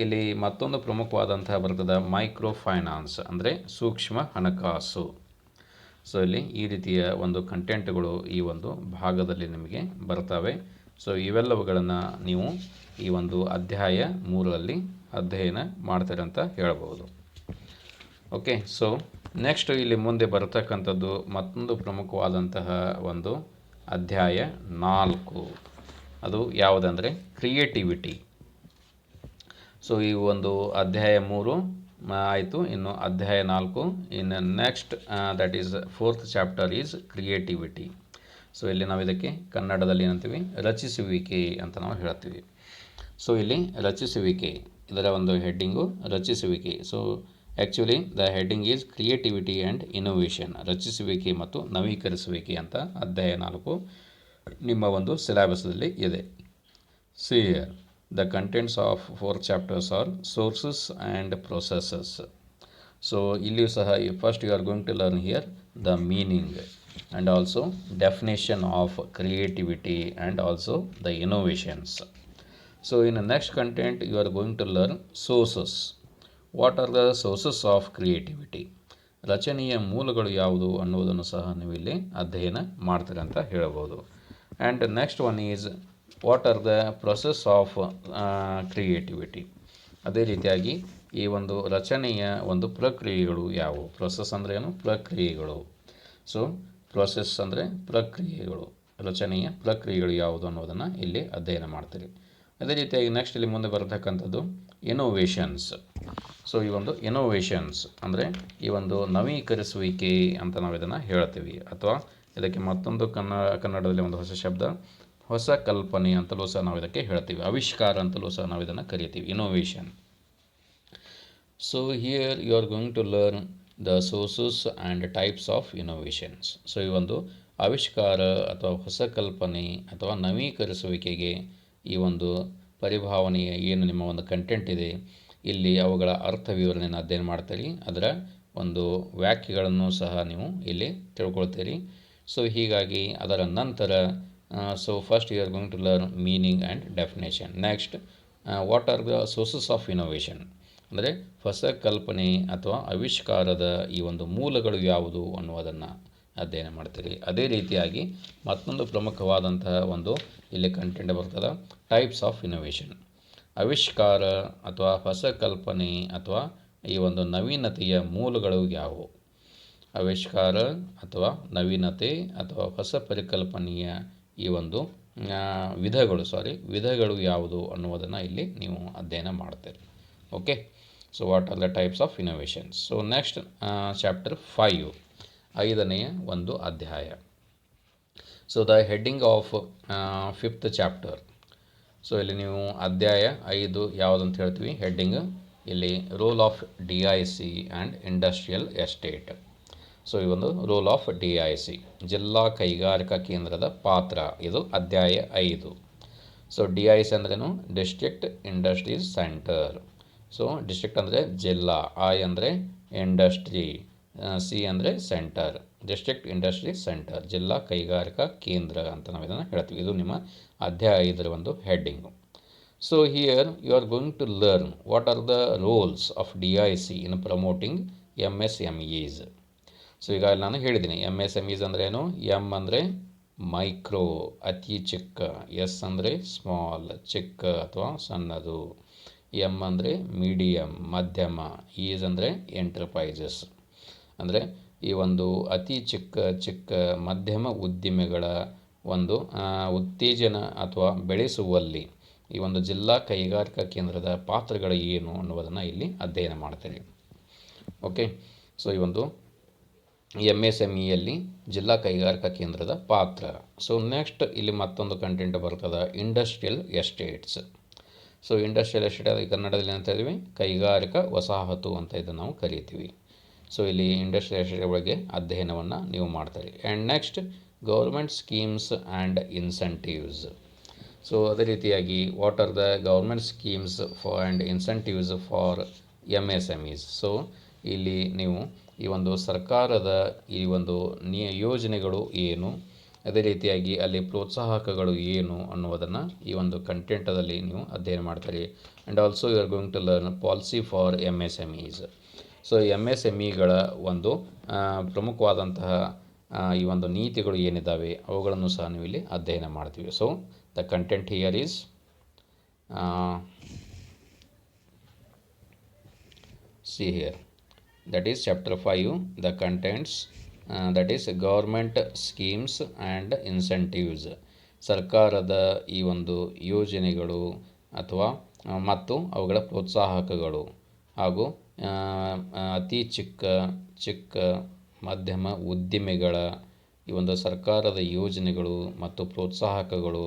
ಇಲ್ಲಿ ಮತ್ತೊಂದು ಪ್ರಮುಖವಾದಂತಹ ಬರ್ತದೆ ಮೈಕ್ರೋ ಫೈನಾನ್ಸ್, ಅಂದರೆ ಸೂಕ್ಷ್ಮ ಹಣಕಾಸು. ಸೊ ಇಲ್ಲಿ ಈ ರೀತಿಯ ಒಂದು ಕಂಟೆಂಟ್ಗಳು ಈ ಒಂದು ಭಾಗದಲ್ಲಿ ನಿಮಗೆ ಬರ್ತವೆ. ಸೊ ಇವೆಲ್ಲವುಗಳನ್ನು ನೀವು ಈ ಒಂದು ಅಧ್ಯಾಯ 3ರಲ್ಲಿ ಅಧ್ಯಯನ ಮಾಡ್ತೀರಿ ಅಂತ ಹೇಳ್ಬೋದು. ಓಕೆ, ಸೊ ನೆಕ್ಸ್ಟ್ ಇಲ್ಲಿ ಮುಂದೆ ಬರತಕ್ಕಂಥದ್ದು ಮತ್ತೊಂದು ಪ್ರಮುಖವಾದಂತಹ ಒಂದು ಅಧ್ಯಾಯ 4. ಅದು ಯಾವುದಂದರೆ ಕ್ರಿಯೇಟಿವಿಟಿ. ಸೊ ಈ ಒಂದು ಅಧ್ಯಾಯ 3 ಆಯಿತು. ಇನ್ನು ಅಧ್ಯಾಯ 4 ಇನ್ನು next that is 4th chapter is creativity. So ಇಲ್ಲಿ ನಾವು ಇದಕ್ಕೆ ಕನ್ನಡದಲ್ಲಿ ಏನಂತೀವಿ, ರಚಿಸುವಿಕೆ ಅಂತ ನಾವು ಹೇಳ್ತೀವಿ. ಸೊ ಇಲ್ಲಿ ರಚಿಸುವಿಕೆ, ಇದರ ಒಂದು ಹೆಡ್ಡಿಂಗು ರಚಿಸುವಿಕೆ. So actually the heading is creativity and innovation, ರಚಿಸುವಿಕೆ ಮತ್ತು ನವೀಕರಿಸುವಿಕೆ ಅಂತ ಅಧ್ಯಾಯ 4 ನಿಮ್ಮ ಒಂದು ಸಿಲೆಬಸ್ದಲ್ಲಿ ಇದೆ. See here the contents of 4th chapters are sources and processes. So ಇಲ್ಲಿಯೂ ಸಹ first you are going to learn here the meaning and also definition of creativity and also the innovations. So in the next content you are going to learn sources. What are the sources of creativity? ರಚನೆಯ ಮೂಲಗಳು ಯಾವುದು ಅನ್ನುವುದನ್ನು ಸಹ ನೀವು ಇಲ್ಲಿ ಅಧ್ಯಯನ ಮಾಡ್ತೀರಿ ಅಂತ ಹೇಳ್ಬೋದು. And next one is what are the process of creativity. ಅದೇ ರೀತಿಯಾಗಿ ಈ ಒಂದು ರಚನೆಯ ಒಂದು ಪ್ರಕ್ರಿಯೆಗಳು ಯಾವುವು. ಪ್ರೊಸೆಸ್ ಅಂದರೆ ಏನು, ಪ್ರಕ್ರಿಯೆಗಳು. ಸೊ ಪ್ರೊಸೆಸ್ ಅಂದರೆ ಪ್ರಕ್ರಿಯೆಗಳು, ರಚನೆಯ ಪ್ರಕ್ರಿಯೆಗಳು ಯಾವುದು ಅನ್ನೋದನ್ನು ಇಲ್ಲಿ ಅಧ್ಯಯನ ಮಾಡ್ತೀರಿ. ಅದೇ ರೀತಿಯಾಗಿ ನೆಕ್ಸ್ಟ್ ಇಲ್ಲಿ ಮುಂದೆ ಬರತಕ್ಕಂಥದ್ದು ಇನೋವೇಷನ್ಸ್. ಸೊ ಈ ಒಂದು ಇನೋವೇಷನ್ಸ್ ಅಂದರೆ ಈ ಒಂದು ನವೀಕರಿಸುವಿಕೆ ಅಂತ ನಾವು ಇದನ್ನು ಹೇಳ್ತೀವಿ, ಅಥವಾ ಇದಕ್ಕೆ ಮತ್ತೊಂದು ಕನ್ನಡದಲ್ಲಿ ಒಂದು ಹೊಸ ಶಬ್ದ ಹೊಸ ಕಲ್ಪನೆ ಅಂತಲೂ ಸಹ ನಾವು ಇದಕ್ಕೆ ಹೇಳ್ತೀವಿ, ಆವಿಷ್ಕಾರ ಅಂತಲೂ ಸಹ ನಾವು ಇದನ್ನು ಕರಿತೀವಿ, innovation. So here you are going to learn the sources and types of innovations. So ಈ ಒಂದು ಆವಿಷ್ಕಾರ ಅಥವಾ ಹೊಸ ಕಲ್ಪನೆ ಅಥವಾ ನವೀಕರಿಸುವಿಕೆಗೆ ಈ ಒಂದು ಪರಿಭಾವನೆಯ ಏನು ನಿಮ್ಮ ಒಂದು ಕಂಟೆಂಟ್ ಇದೆ, ಇಲ್ಲಿ ಅವುಗಳ ಅರ್ಥ ವಿವರಣೆಯನ್ನು ಅಧ್ಯಯನ ಮಾಡ್ತೀರಿ, ಅದರ ಒಂದು ವ್ಯಾಖ್ಯೆಗಳನ್ನು ಸಹ ನೀವು ಇಲ್ಲಿ ತಿಳ್ಕೊಳ್ತೀರಿ. ಸೊ ಹೀಗಾಗಿ ಅದರ ನಂತರ so first you are going to learn meaning and definition. Next what are the sources of innovation, ಅಂದರೆ ಹೊಸ ಕಲ್ಪನೆ ಅಥವಾ ಆವಿಷ್ಕಾರದ ಈ ಒಂದು ಮೂಲಗಳು ಯಾವುದು ಅನ್ನುವುದನ್ನು ಅಧ್ಯಯನ ಮಾಡ್ತೀರಿ. ಅದೇ ರೀತಿಯಾಗಿ ಮತ್ತೊಂದು ಪ್ರಮುಖವಾದಂತಹ ಒಂದು ಇಲ್ಲಿ ಕಂಟೆಂಟ್ ಬರ್ತದೆ ಟೈಪ್ಸ್ ಆಫ್ ಇನೋವೇಷನ್. ಆವಿಷ್ಕಾರ ಅಥವಾ ಹೊಸ ಕಲ್ಪನೆ ಅಥವಾ ಈ ಒಂದು ನವೀನತೆಯ ಮೂಲಗಳು ಯಾವುವು, ಆವಿಷ್ಕಾರ ಅಥವಾ ನವೀನತೆ ಅಥವಾ ಹೊಸ ಪರಿಕಲ್ಪನೆಯ ಈ ಒಂದು ವಿಧಗಳು ಯಾವುದು ಅನ್ನುವುದನ್ನು ಇಲ್ಲಿ ನೀವು ಅಧ್ಯಯನ ಮಾಡ್ತೀರಿ. Okay, so what are the types of innovations. So next chapter 5, 5ನೇ ಒಂದು ಅಧ್ಯಾಯ. So the heading of 5th chapter. So ಇಲ್ಲಿ ನೀವು ಅಧ್ಯಾಯ 5 ಯಾವುದಂತ ಹೇಳ್ತೀವಿ, ಹೆಡ್ಡಿಂಗ್ ಇಲ್ಲಿ roll of DIC and industrial estate. So ಈ ಒಂದು ರೋಲ್ ಆಫ್ DIC, ಜಿಲ್ಲಾ ಕೈಗಾರಿಕಾ ಕೇಂದ್ರದ ಪಾತ್ರ, ಇದು ಅಧ್ಯಾಯ 5. ಸೊ DIC ಅಂದ್ರೇನು, district industries centre. So district ಅಂದರೆ ಜಿಲ್ಲಾ, I ಅಂದರೆ ಇಂಡಸ್ಟ್ರಿ, C ಅಂದರೆ ಸೆಂಟರ್, ಡಿಸ್ಟ್ರಿಕ್ಟ್ ಇಂಡಸ್ಟ್ರಿ ಸೆಂಟರ್, ಜಿಲ್ಲಾ ಕೈಗಾರಿಕಾ ಕೇಂದ್ರ ಅಂತ ನಾವು ಇದನ್ನು ಹೇಳ್ತೀವಿ. ಇದು ನಿಮ್ಮ ಅಧ್ಯಾಯ 5ರ ಒಂದು heading. So here you are going to learn what are the roles of DIC in promoting MSMEs. So ಈಗ ನಾನು ಹೇಳಿದ್ದೀನಿ MSMEs ಅಂದರೆ ಏನು. M ಅಂದರೆ ಮೈಕ್ರೋ, ಅತಿ ಚಿಕ್ಕ, S ಅಂದರೆ ಸ್ಮಾಲ್, ಚಿಕ್ಕ ಅಥವಾ ಸಣ್ಣದು, M ಅಂದರೆ ಮೀಡಿಯಮ್, ಮಧ್ಯಮ, ಈಸ್ ಅಂದರೆ ಎಂಟರ್ಪ್ರೈಸಸ್. ಅಂದರೆ ಈ ಒಂದು ಅತಿ ಚಿಕ್ಕ ಮಧ್ಯಮ ಉದ್ದಿಮೆಗಳ ಒಂದು ಉತ್ತೇಜನ ಅಥವಾ ಬೆಳೆಸುವಲ್ಲಿ ಈ ಒಂದು ಜಿಲ್ಲಾ ಕೈಗಾರಿಕಾ ಕೇಂದ್ರದ ಪಾತ್ರಗಳು ಏನು ಅನ್ನುವುದನ್ನು ಇಲ್ಲಿ ಅಧ್ಯಯನ ಮಾಡ್ತೀರಿ. ಓಕೆ, ಸೊ ಈ ಒಂದು MSMEಯಲ್ಲಿ ಜಿಲ್ಲಾ ಕೈಗಾರಿಕಾ ಕೇಂದ್ರದ ಪಾತ್ರ. ಸೊ ನೆಕ್ಸ್ಟ್ ಇಲ್ಲಿ ಮತ್ತೊಂದು ಕಂಟೆಂಟ್ ಬರ್ತದೆ, industrial estates. So industrial estate ಅದು ಕನ್ನಡದಲ್ಲಿ ಅಂತ ಇದ್ದೀವಿ, ಕೈಗಾರಿಕಾ ವಸಾಹತು ಅಂತ ಇದನ್ನು ನಾವು ಕರಿತೀವಿ. ಸೊ ಇಲ್ಲಿ ಇಂಡಸ್ಟ್ರಿಯಲ್ ಎಸ್ಟೇಟ್ ಬಗ್ಗೆ ಅಧ್ಯಯನವನ್ನು ನೀವು ಮಾಡ್ತೀರಿ. And next government schemes and incentives. So ಅದೇ ರೀತಿಯಾಗಿ what are the government schemes for and incentives for MSMEs. ಸೊ ಇಲ್ಲಿ ನೀವು ಈ ಒಂದು ಸರ್ಕಾರದ ಈ ಒಂದು ಯೋಜನೆಗಳು ಏನು, ಅದೇ ರೀತಿಯಾಗಿ ಅಲ್ಲಿ ಪ್ರೋತ್ಸಾಹಕಗಳು ಏನು ಅನ್ನುವುದನ್ನು ಈ ಒಂದು ಕಂಟೆಂಟದಲ್ಲಿ ನೀವು ಅಧ್ಯಯನ ಮಾಡ್ತೀರಿ. And also you are going to learn policy for MSMEs. So MSMEಗಳ ಒಂದು ಪ್ರಮುಖವಾದಂತಹ ಈ ಒಂದು ನೀತಿಗಳು ಏನಿದ್ದಾವೆ ಅವುಗಳನ್ನು ಸಹ ನೀವು ಇಲ್ಲಿ ಅಧ್ಯಯನ ಮಾಡ್ತೀವಿ. So the content here is see here, that is chapter 5, the contents, that is government schemes and incentives. ಸರ್ಕಾರದ ಈ ಒಂದು ಯೋಜನೆಗಳು ಅಥವಾ ಮತ್ತು ಅವುಗಳ ಪ್ರೋತ್ಸಾಹಕಗಳು ಹಾಗೂ ಅತಿ ಚಿಕ್ಕ ಮಧ್ಯಮ ಉದ್ದಿಮೆಗಳ ಈ ಒಂದು ಸರ್ಕಾರದ ಯೋಜನೆಗಳು ಮತ್ತು ಪ್ರೋತ್ಸಾಹಕಗಳು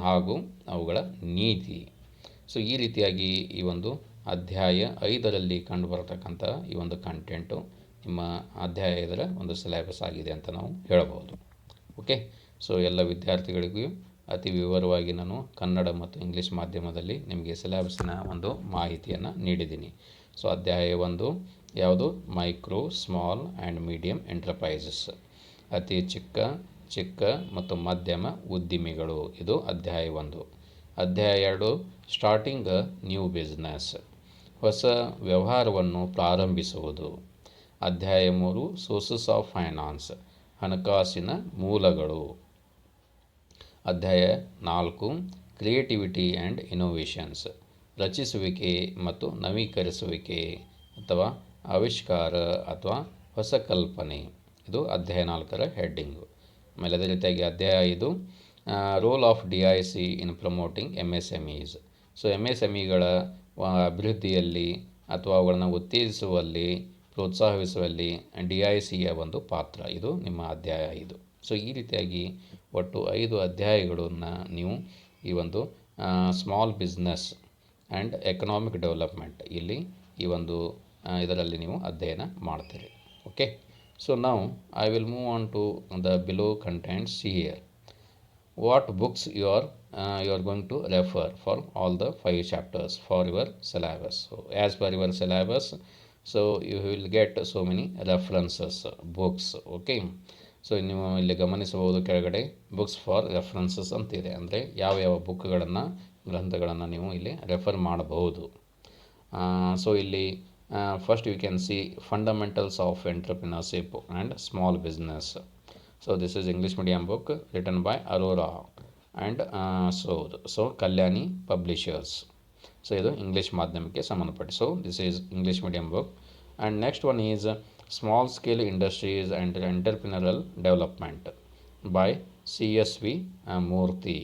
ಹಾಗೂ ಅವುಗಳ ನೀತಿ. ಸೊ ಈ ರೀತಿಯಾಗಿ ಈ ಒಂದು ಅಧ್ಯಾಯ 5ರಲ್ಲಿ ಕಂಡುಬರತಕ್ಕಂಥ ಈ ಒಂದು ಕಂಟೆಂಟು ನಿಮ್ಮ ಅಧ್ಯಾಯ 5ರ ಒಂದು ಸಿಲೆಬಸ್ ಆಗಿದೆ ಅಂತ ನಾವು ಹೇಳಬಹುದು. ಓಕೆ, ಸೊ ಎಲ್ಲ ವಿದ್ಯಾರ್ಥಿಗಳಿಗೂ ಅತಿ ವಿವರವಾಗಿ ನಾನು ಕನ್ನಡ ಮತ್ತು ಇಂಗ್ಲೀಷ್ ಮಾಧ್ಯಮದಲ್ಲಿ ನಿಮಗೆ ಸಿಲೆಬಸ್ನ ಒಂದು ಮಾಹಿತಿಯನ್ನು ನೀಡಿದ್ದೀನಿ. ಸೊ ಅಧ್ಯಾಯ 1 ಯಾವುದು, micro, small and medium enterprises, ಅತಿ ಚಿಕ್ಕ ಮತ್ತು ಮಧ್ಯಮ ಉದ್ದಿಮೆಗಳು, ಇದು ಅಧ್ಯಾಯ 1. ಅಧ್ಯಾಯ 2 ಸ್ಟಾರ್ಟಿಂಗ್ ಅ ನ್ಯೂ ಬಿಸ್ನೆಸ್, ಹೊಸ ವ್ಯವಹಾರವನ್ನು ಪ್ರಾರಂಭಿಸುವುದು. ಅಧ್ಯಾಯ 3 ಸೋರ್ಸಸ್ ಆಫ್ ಫೈನಾನ್ಸ್, ಹಣಕಾಸಿನ ಮೂಲಗಳು. ಅಧ್ಯಾಯ 4 ಕ್ರಿಯೇಟಿವಿಟಿ ಆ್ಯಂಡ್ ಇನೋವೇಷನ್ಸ್, ರಚಿಸುವಿಕೆ ಮತ್ತು ನವೀಕರಿಸುವಿಕೆ ಅಥವಾ ಆವಿಷ್ಕಾರ ಅಥವಾ ಹೊಸ ಕಲ್ಪನೆ, ಇದು ಅಧ್ಯಾಯ 4ರ ಹೆಡ್ಡಿಂಗು. ಆಮೇಲೆ ಅದೇ ರೀತಿಯಾಗಿ ಅಧ್ಯಾಯ 5 role of DIC in promoting MSMEs. So MSMEಗಳ ಅಭಿವೃದ್ಧಿಯಲ್ಲಿ ಅಥವಾ ಅವುಗಳನ್ನು ಉತ್ತೇಜಿಸುವಲ್ಲಿ, ಪ್ರೋತ್ಸಾಹಿಸುವಲ್ಲಿ DICಯ ಒಂದು ಪಾತ್ರ, ಇದು ನಿಮ್ಮ ಅಧ್ಯಾಯ 5. ಸೊ ಈ ರೀತಿಯಾಗಿ ಒಟ್ಟು 5 ಅಧ್ಯಾಯಗಳನ್ನು ನೀವು ಈ ಒಂದು small business and economic development ಇಲ್ಲಿ ಈ ಒಂದು ಇದರಲ್ಲಿ ನೀವು ಅಧ್ಯಯನ ಮಾಡ್ತೀರಿ. Okay, so now I will move on to the below contents here. What books you are going to refer for all the 5 chapters for your syllabus. So as per your syllabus, so you will get so many references books. Okay, so ನೀವು ಇಲ್ಲಿ ಗಮನಿಸಬಹುದು ಕೆಳಗಡೆ books for references ಅಂತಿದೆ, ಅಂದರೆ ಯಾವ ಬುಕ್ಗಳನ್ನು ಗ್ರಂಥಗಳನ್ನು ನೀವು ಇಲ್ಲಿ ರೆಫರ್ ಮಾಡಬಹುದು. ಸೊ ಇಲ್ಲಿ first you can see fundamentals of entrepreneurship and small business. So this is English medium book written by Aurora and so Kalyani Publishers. So ಇದು ಇಂಗ್ಲೀಷ್ ಮಾಧ್ಯಮಕ್ಕೆ ಸಂಬಂಧಪಟ್ಟ. So this is English medium book. And next one is small scale industries and entrepreneurial development by CSV Murthy,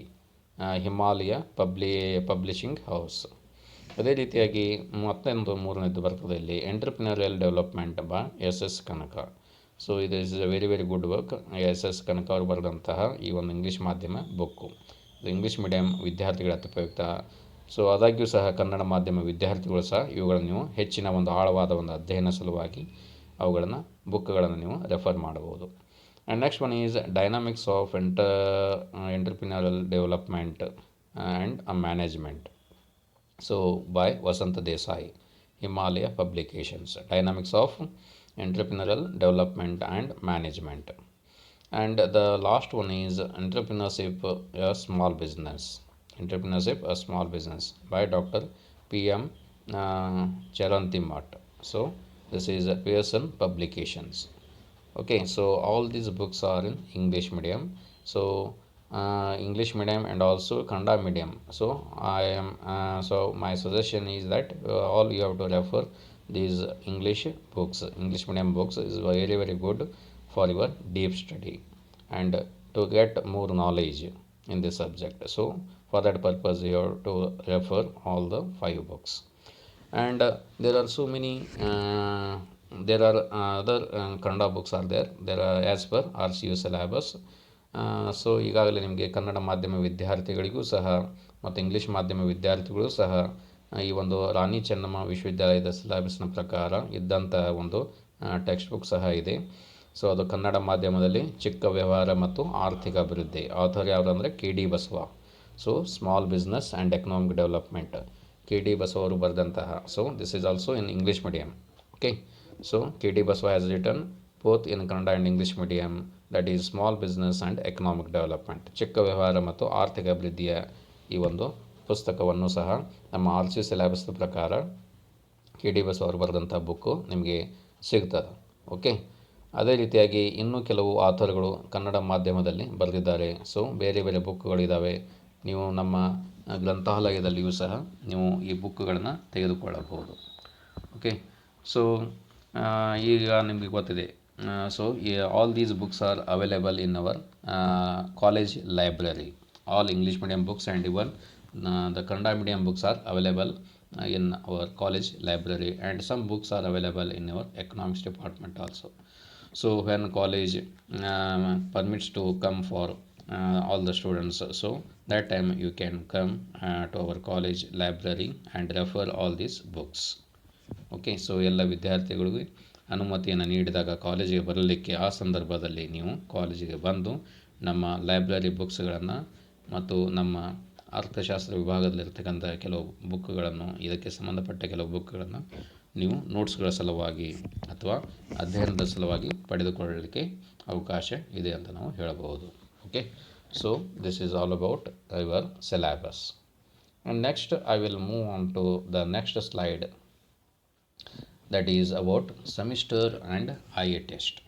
Himalaya publishing house. ಅದೇ ರೀತಿಯಾಗಿ ಮೂರನೇದು ಬರ್ತದೆ ಇಲ್ಲಿ, entrepreneurial development by SS Kanaka. So ಇದು is a very good work. SS Kanaka ಅವರು ಬರೆದಂತಹ ಈ ಒಂದು ಇಂಗ್ಲೀಷ್ ಮಾಧ್ಯಮ ಬುಕ್ಕು ಇದು ಇಂಗ್ಲೀಷ್ ಮೀಡಿಯಂ ವಿದ್ಯಾರ್ಥಿಗಳ ಉಪಯುಕ್ತ. ಸೊ ಆದಾಗ್ಯೂ ಸಹ ಕನ್ನಡ ಮಾಧ್ಯಮ ವಿದ್ಯಾರ್ಥಿಗಳು ಸಹ ಇವುಗಳನ್ನು ನೀವು ಹೆಚ್ಚಿನ ಒಂದು ಆಳವಾದ ಒಂದು ಅಧ್ಯಯನ ಸಲುವಾಗಿ ಬುಕ್ಗಳನ್ನು ನೀವು ರೆಫರ್ ಮಾಡಬಹುದು. And next one is dynamics of entrepreneurial development and management. So by Vasant Desai, Himalaya publications. Dynamics of entrepreneurial development and management. And the last one is entrepreneurship a small business by Dr. PM Charantimat. So this is Pearson Publications. Okay, so all these books are in English medium. So English medium and also Kannada medium. So so my suggestion is that all you have to refer these English medium books is very good for your deep study and to get more knowledge in this subject. So for that purpose you have to refer all the 5 books. And there are so many there are other Kannada books are there. There are as per RCU syllabus. So ಈಗಾಗಲೇ ನಿಮಗೆ ಕನ್ನಡ ಮಾಧ್ಯಮ ವಿದ್ಯಾರ್ಥಿಗಳಿಗೂ ಸಹ ಮತ್ತು English ಮಾಧ್ಯಮ ವಿದ್ಯಾರ್ಥಿಗಳು ಸಹ ಈ ಒಂದು ರಾಣಿ ಚೆನ್ನಮ್ಮ ವಿಶ್ವವಿದ್ಯಾಲಯದ ಸಿಲೆಬಸ್ನ ಪ್ರಕಾರ ಇದ್ದಂಥ ಒಂದು ಟೆಕ್ಸ್ಟ್ ಬುಕ್ ಸಹ ಇದೆ. ಸೊ ಅದು ಕನ್ನಡ ಮಾಧ್ಯಮದಲ್ಲಿ ಚಿಕ್ಕ ವ್ಯವಹಾರ ಮತ್ತು ಆರ್ಥಿಕ ಅಭಿವೃದ್ಧಿ. ಆಥರ್ ಯಾರು ಅಂದರೆ KD Basava. So small business and economic development, KD Basava ಅವರು ಬರೆದಂತಹ. So this is also in English medium. Okay, so KD Basava has written both in Kannada and English medium, that is small business and economic development. ಚಿಕ್ಕ ವ್ಯವಹಾರ ಮತ್ತು ಆರ್ಥಿಕ ಅಭಿವೃದ್ಧಿಯ ಈ ಒಂದು ಪುಸ್ತಕವನ್ನು ಸಹ ನಮ್ಮ RCU ಸಿಲೆಬಸ್ನ ಪ್ರಕಾರ KD ಬಸವ ಅವರು ಬರೆದಂಥ ಬುಕ್ಕು ನಿಮಗೆ ಸಿಗ್ತದೆ. ಓಕೆ, ಅದೇ ರೀತಿಯಾಗಿ ಇನ್ನೂ ಕೆಲವು ಆಥರ್ಗಳು ಕನ್ನಡ ಮಾಧ್ಯಮದಲ್ಲಿ ಬರೆದಿದ್ದಾರೆ. ಸೊ ಬೇರೆ ಬೇರೆ ಬುಕ್ಗಳಿದ್ದಾವೆ. ನೀವು ನಮ್ಮ ಗ್ರಂಥಾಲಯದಲ್ಲಿಯೂ ಸಹ ನೀವು ಈ ಬುಕ್ಗಳನ್ನು ತೆಗೆದುಕೊಳ್ಳಬಹುದು. ಓಕೆ, ಸೊ ಈಗ ನಿಮಗೆ ಗೊತ್ತಿದೆ. So all these books are available in our college library. All English medium books and even the Kannada medium books are available in our college library, and some books are available in our economics department also. So when college permits to come for all the students, so that time you can come to our college library and refer all these books. Okay, so ಎಲ್ಲ ವಿದ್ಯಾರ್ಥಿಗಳಿಗೂ ಅನುಮತಿಯನ್ನು ನೀಡಿದಾಗ ಕಾಲೇಜಿಗೆ ಬರಲಿಕ್ಕೆ ಆ ಸಂದರ್ಭದಲ್ಲಿ ನೀವು ಕಾಲೇಜಿಗೆ ಬಂದು ನಮ್ಮ ಲೈಬ್ರರಿ ಬುಕ್ಸ್ಗಳನ್ನು ಮತ್ತು ನಮ್ಮ ಅರ್ಥಶಾಸ್ತ್ರ ವಿಭಾಗದಲ್ಲಿರ್ತಕ್ಕಂಥ ಕೆಲವು ಬುಕ್ಗಳನ್ನು, ಇದಕ್ಕೆ ಸಂಬಂಧಪಟ್ಟ ಕೆಲವು ಬುಕ್ಗಳನ್ನು ನೀವು ನೋಟ್ಸ್ಗಳ ಸಲುವಾಗಿ ಅಥವಾ ಅಧ್ಯಯನದ ಸಲುವಾಗಿ ಪಡೆದುಕೊಳ್ಳಲಿಕ್ಕೆ ಅವಕಾಶ ಇದೆ ಅಂತ ನಾವು ಹೇಳಬಹುದು. Okay, so this is all about your syllabus. And next I will move on to the next slide, that is about semester and IA test.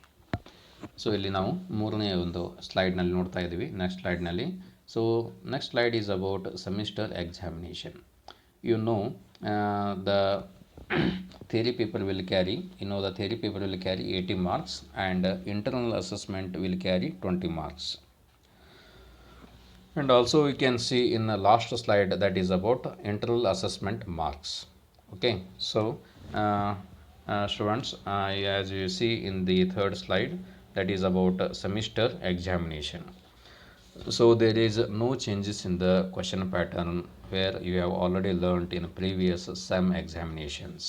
ಸೊ ಇಲ್ಲಿ ನಾವು ಮೂರನೇ ಒಂದು ಸ್ಲೈಡ್ನಲ್ಲಿ ನೋಡ್ತಾ ಇದ್ದೀವಿ. ನೆಕ್ಸ್ಟ್ ಸ್ಲೈಡ್ನಲ್ಲಿ, so next slide is about semester examination. You know the theory paper will carry, the theory paper will carry 80 marks and internal assessment will carry 20 marks. And also we can see in the last slide that is about internal assessment marks. Okay, so students, as you see in the third slide, that is about semester examination. So there is no changes in the question pattern where you have already learned in previous SEM examinations.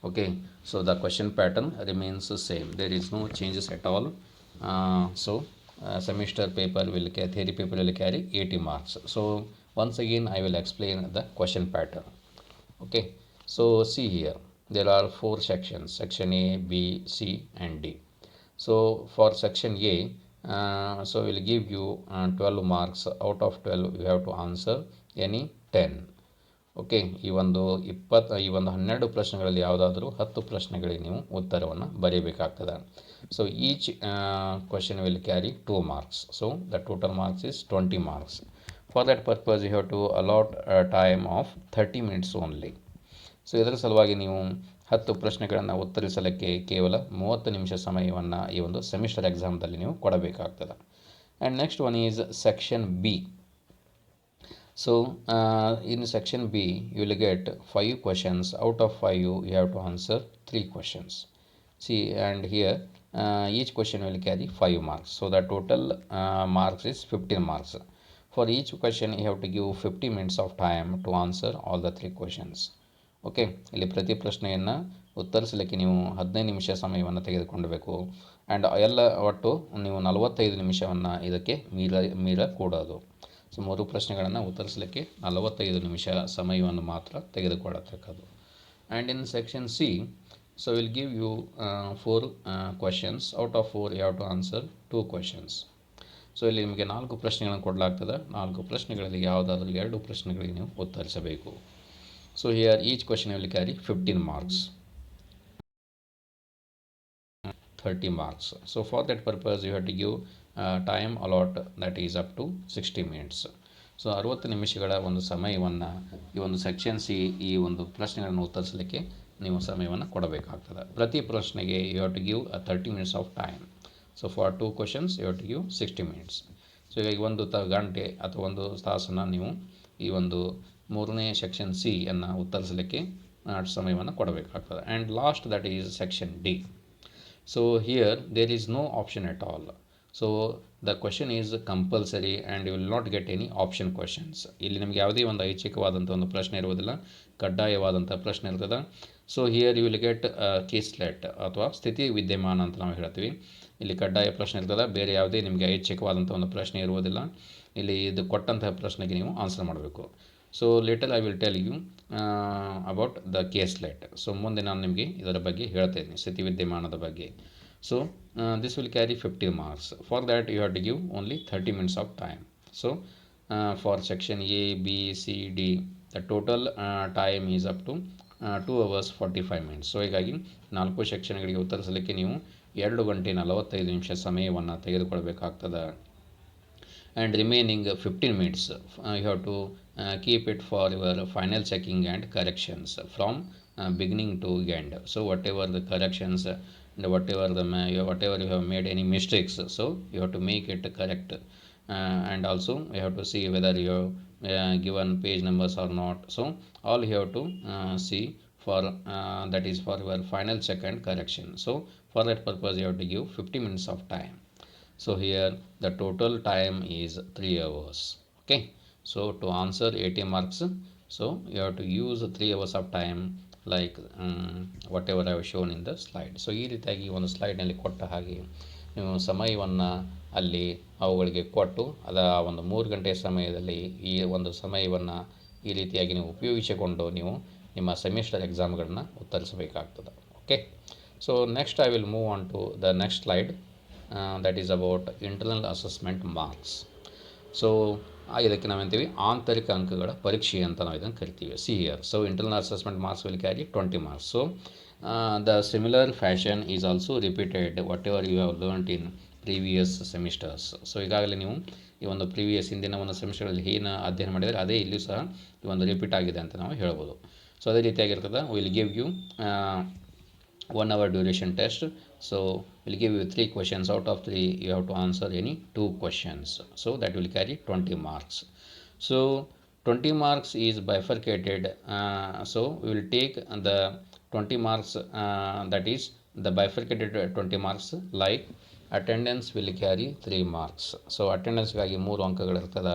Okay, so the question pattern remains the same. There is no changes at all. Semester paper will carry, theory paper will carry 80 marks. So once again I will explain the question pattern. Okay, so see here, there are 4 sections, section A, B, C and D. So for section A, so we'll give you 12 marks. Out of 12 you have to answer any 10. Okay, ಈ ಒಂದು 12 ಪ್ರಶ್ನೆಗಳಲ್ಲಿ ಯಾವುದಾದ್ರೂ 10 ಪ್ರಶ್ನೆಗಳಿಗೆ ನೀವು ಉತ್ತರವನ್ನು ಬರೀಬೇಕಾಗ್ತದೆ. So each question will carry 2 marks. So the total marks is 20 marks. For that purpose you have to allot time of 30 minutes only. So ಇದರ ಸಲುವಾಗಿ ನೀವು 10 ಪ್ರಶ್ನೆಗಳನ್ನು ಉತ್ತರಿಸಲಿಕ್ಕೆ ಕೇವಲ 30 ನಿಮಿಷ ಸಮಯವನ್ನು ಈ ಒಂದು ಸೆಮಿಸ್ಟರ್ ಎಕ್ಸಾಮ್ದಲ್ಲಿ ನೀವು ಕೊಡಬೇಕಾಗ್ತದೆ. And next one is section B. So in section B you will get 5 questions. Out of 5 you have to answer 3 questions. See and here each question will carry 5 marks. So the total marks is 15 marks. For each question you have to give 50 minutes of time to answer all the 3 questions. Okay, ಇಲ್ಲಿ ಪ್ರತಿ ಪ್ರಶ್ನೆಯನ್ನು ಉತ್ತರಿಸಲಿಕ್ಕೆ ನೀವು 15 ನಿಮಿಷ ಸಮಯವನ್ನು ತೆಗೆದುಕೊಳ್ಳಬೇಕು. And ಎಲ್ಲ ಒಟ್ಟು ನೀವು 45 ನಿಮಿಷವನ್ನು ಇದಕ್ಕೆ ಮೀರಕೂಡದು. ಸೊ 3 ಪ್ರಶ್ನೆಗಳನ್ನು ಉತ್ತರಿಸಲಿಕ್ಕೆ 45 ನಿಮಿಷ ಸಮಯವನ್ನು ಮಾತ್ರ ತೆಗೆದುಕೊಳ್ಳತಕ್ಕದ್ದು. And in section C, so will give you 4 questions. Out of 4 you have to answer 2 questions. So ಇಲ್ಲಿ ನಿಮಗೆ 4 ಪ್ರಶ್ನೆಗಳನ್ನು ಕೊಡಲಾಗ್ತದೆ. 4 ಪ್ರಶ್ನೆಗಳಲ್ಲಿ ಯಾವುದಾದ್ರೂ 2 ಪ್ರಶ್ನೆಗಳಿಗೆ ನೀವು ಉತ್ತರಿಸಬೇಕು. So here each question will carry 15 marks, 30 marks. So for that purpose you have to give time allot, that is up to 60 minutes. So 60 ನಿಮಿಷಗಳ ಒಂದು ಸಮಯವನ್ನು ಈ ಒಂದು ಸೆಕ್ಷನ್ ಸಿ ಈ ಒಂದು ಪ್ರಶ್ನೆಗಳನ್ನು ಉತ್ತರಿಸಲಿಕ್ಕೆ ನೀವು ಸಮಯವನ್ನು ಕೊಡಬೇಕಾಗ್ತದೆ. ಪ್ರತಿ ಪ್ರಶ್ನೆಗೆ you have to give 30 minutes of time. So for 2 questions you have to give 60 minutes. So ಈಗ ಒಂದು ಗಂಟೆ ಅಥವಾ ಒಂದು ತಾಸನ್ನು ನೀವು ಈ ಒಂದು 3ನೇ ಸೆಕ್ಷನ್ ಸಿ ಅನ್ನು ಉತ್ತರಿಸಲಿಕ್ಕೆ ಸಮಯವನ್ನು ಕೊಡಬೇಕಾಗ್ತದೆ. And last that is section D. So here there is no option at all. So the question is compulsory and you will not get any option questions. ಇಲ್ಲಿ ನಿಮಗೆ ಯಾವುದೇ ಒಂದು ಐಚ್ಛಿಕವಾದಂಥ ಒಂದು ಪ್ರಶ್ನೆ ಇರುವುದಿಲ್ಲ, ಕಡ್ಡಾಯವಾದಂಥ ಪ್ರಶ್ನೆ ಇರ್ತದೆ. So here you will get caselet ಅಥವಾ ಸ್ಥಿತಿ ವಿದ್ಯಮಾನ ಅಂತ ನಾವು ಹೇಳ್ತೀವಿ. ಇಲ್ಲಿ ಕಡ್ಡಾಯ ಪ್ರಶ್ನೆ ಇರ್ತದೆ, ಬೇರೆ ಯಾವುದೇ ನಿಮಗೆ ಐಚ್ಛಿಕವಾದಂಥ ಒಂದು ಪ್ರಶ್ನೆ ಇರುವುದಿಲ್ಲ. ಇಲ್ಲಿ ಇದು ಕೊಟ್ಟಂತಹ ಪ್ರಶ್ನೆಗೆ ನೀವು ಆನ್ಸರ್ ಮಾಡಬೇಕು. So later I will tell you about the caselet. So ಮುಂದೆ ನಾನು ನಿಮಗೆ ಇದರ ಬಗ್ಗೆ ಹೇಳ್ತೇನೆ, ಸ್ಥಿತಿ ವಿದ್ಯಮಾನದ ಬಗ್ಗೆ. So this will carry 50 marks. For that you have to give only 30 minutes of time. So for section A, B, C, D, the total time is up to 2 hours 45 minutes. So ಹೀಗಾಗಿ 4 ಸೆಕ್ಷನ್ಗಳಿಗೆ ಉತ್ತರಿಸಲಿಕ್ಕೆ ನೀವು 2 ಗಂಟೆ 45 ನಿಮಿಷ ಸಮಯವನ್ನು ತೆಗೆದುಕೊಳ್ಬೇಕಾಗ್ತದೆ. And remaining 15 minutes you have to keep it for your final checking and corrections from beginning to end. So whatever the corrections and whatever you have made any mistakes, so you have to make it correct, and also you have to see whether you have given page numbers or not. So all you have to see for that is for your final check and correction. So for that purpose you have to give 50 minutes of time. So here the total time is 3 hours. Okay, so to answer 80 marks, so you have to use 3 hours of time like whatever I have shown in the slide. So ಈ ರೀತಿಯಾಗಿ ಒಂದು ಸ್ಲೈಡ್ನಲ್ಲಿ ಕೊಟ್ಟ ಹಾಗೆ ನೀವು ಸಮಯವನ್ನು ಅಲ್ಲಿ ಅವುಗಳಿಗೆ ಕೊಟ್ಟು ಅದರ ಒಂದು 3 ಗಂಟೆ ಸಮಯದಲ್ಲಿ ಈ ಒಂದು ಸಮಯವನ್ನು ಈ ರೀತಿಯಾಗಿ ನೀವು ಉಪಯೋಗಿಸಿಕೊಂಡು ನೀವು ನಿಮ್ಮ ಸೆಮಿಸ್ಟರ್ ಎಕ್ಸಾಮ್ಗಳನ್ನು ಉತ್ತರಿಸಬೇಕಾಗ್ತದೆ. Okay, so next I will move on to the next slide, that is about internal assessment marks. So ಇದಕ್ಕೆ ನಾವೇಂತೀವಿ ಆಂತರಿಕ ಅಂಕಗಳ ಪರೀಕ್ಷೆ ಅಂತ ನಾವು ಇದನ್ನು ಕರಿತೀವಿ. See here, so internal assessment marks will carry 20 marks. So the similar fashion is also repeated whatever you have learned in previous semesters. So ಈಗಾಗಲೇ ನೀವು ಈ ಒಂದು ಪ್ರೀವಿಯಸ್ ಹಿಂದಿನ ಒಂದು ಸೆಮಿಸ್ಟರಲ್ಲಿ ಏನು ಅಧ್ಯಯನ ಮಾಡಿದರೆ ಅದೇ ಇಲ್ಲಿಯೂ ಸಹ ಈ ಒಂದು ರಿಪೀಟ್ ಆಗಿದೆ ಅಂತ ನಾವು ಹೇಳ್ಬೋದು. ಸೊ ಅದೇ ರೀತಿಯಾಗಿರ್ತದೆ. Will give you 1 hour duration test. So we'll give you 3 questions. Out of 3 you have to answer any 2 questions. So that will carry 20 marks. So 20 marks is bifurcated. So we will take the 20 marks, that is the bifurcated 20 marks, like attendance will carry 3 marks. So attendance ಗಾಗಿ 3 ಅಂಕಗಳಿರ್ತದೆ.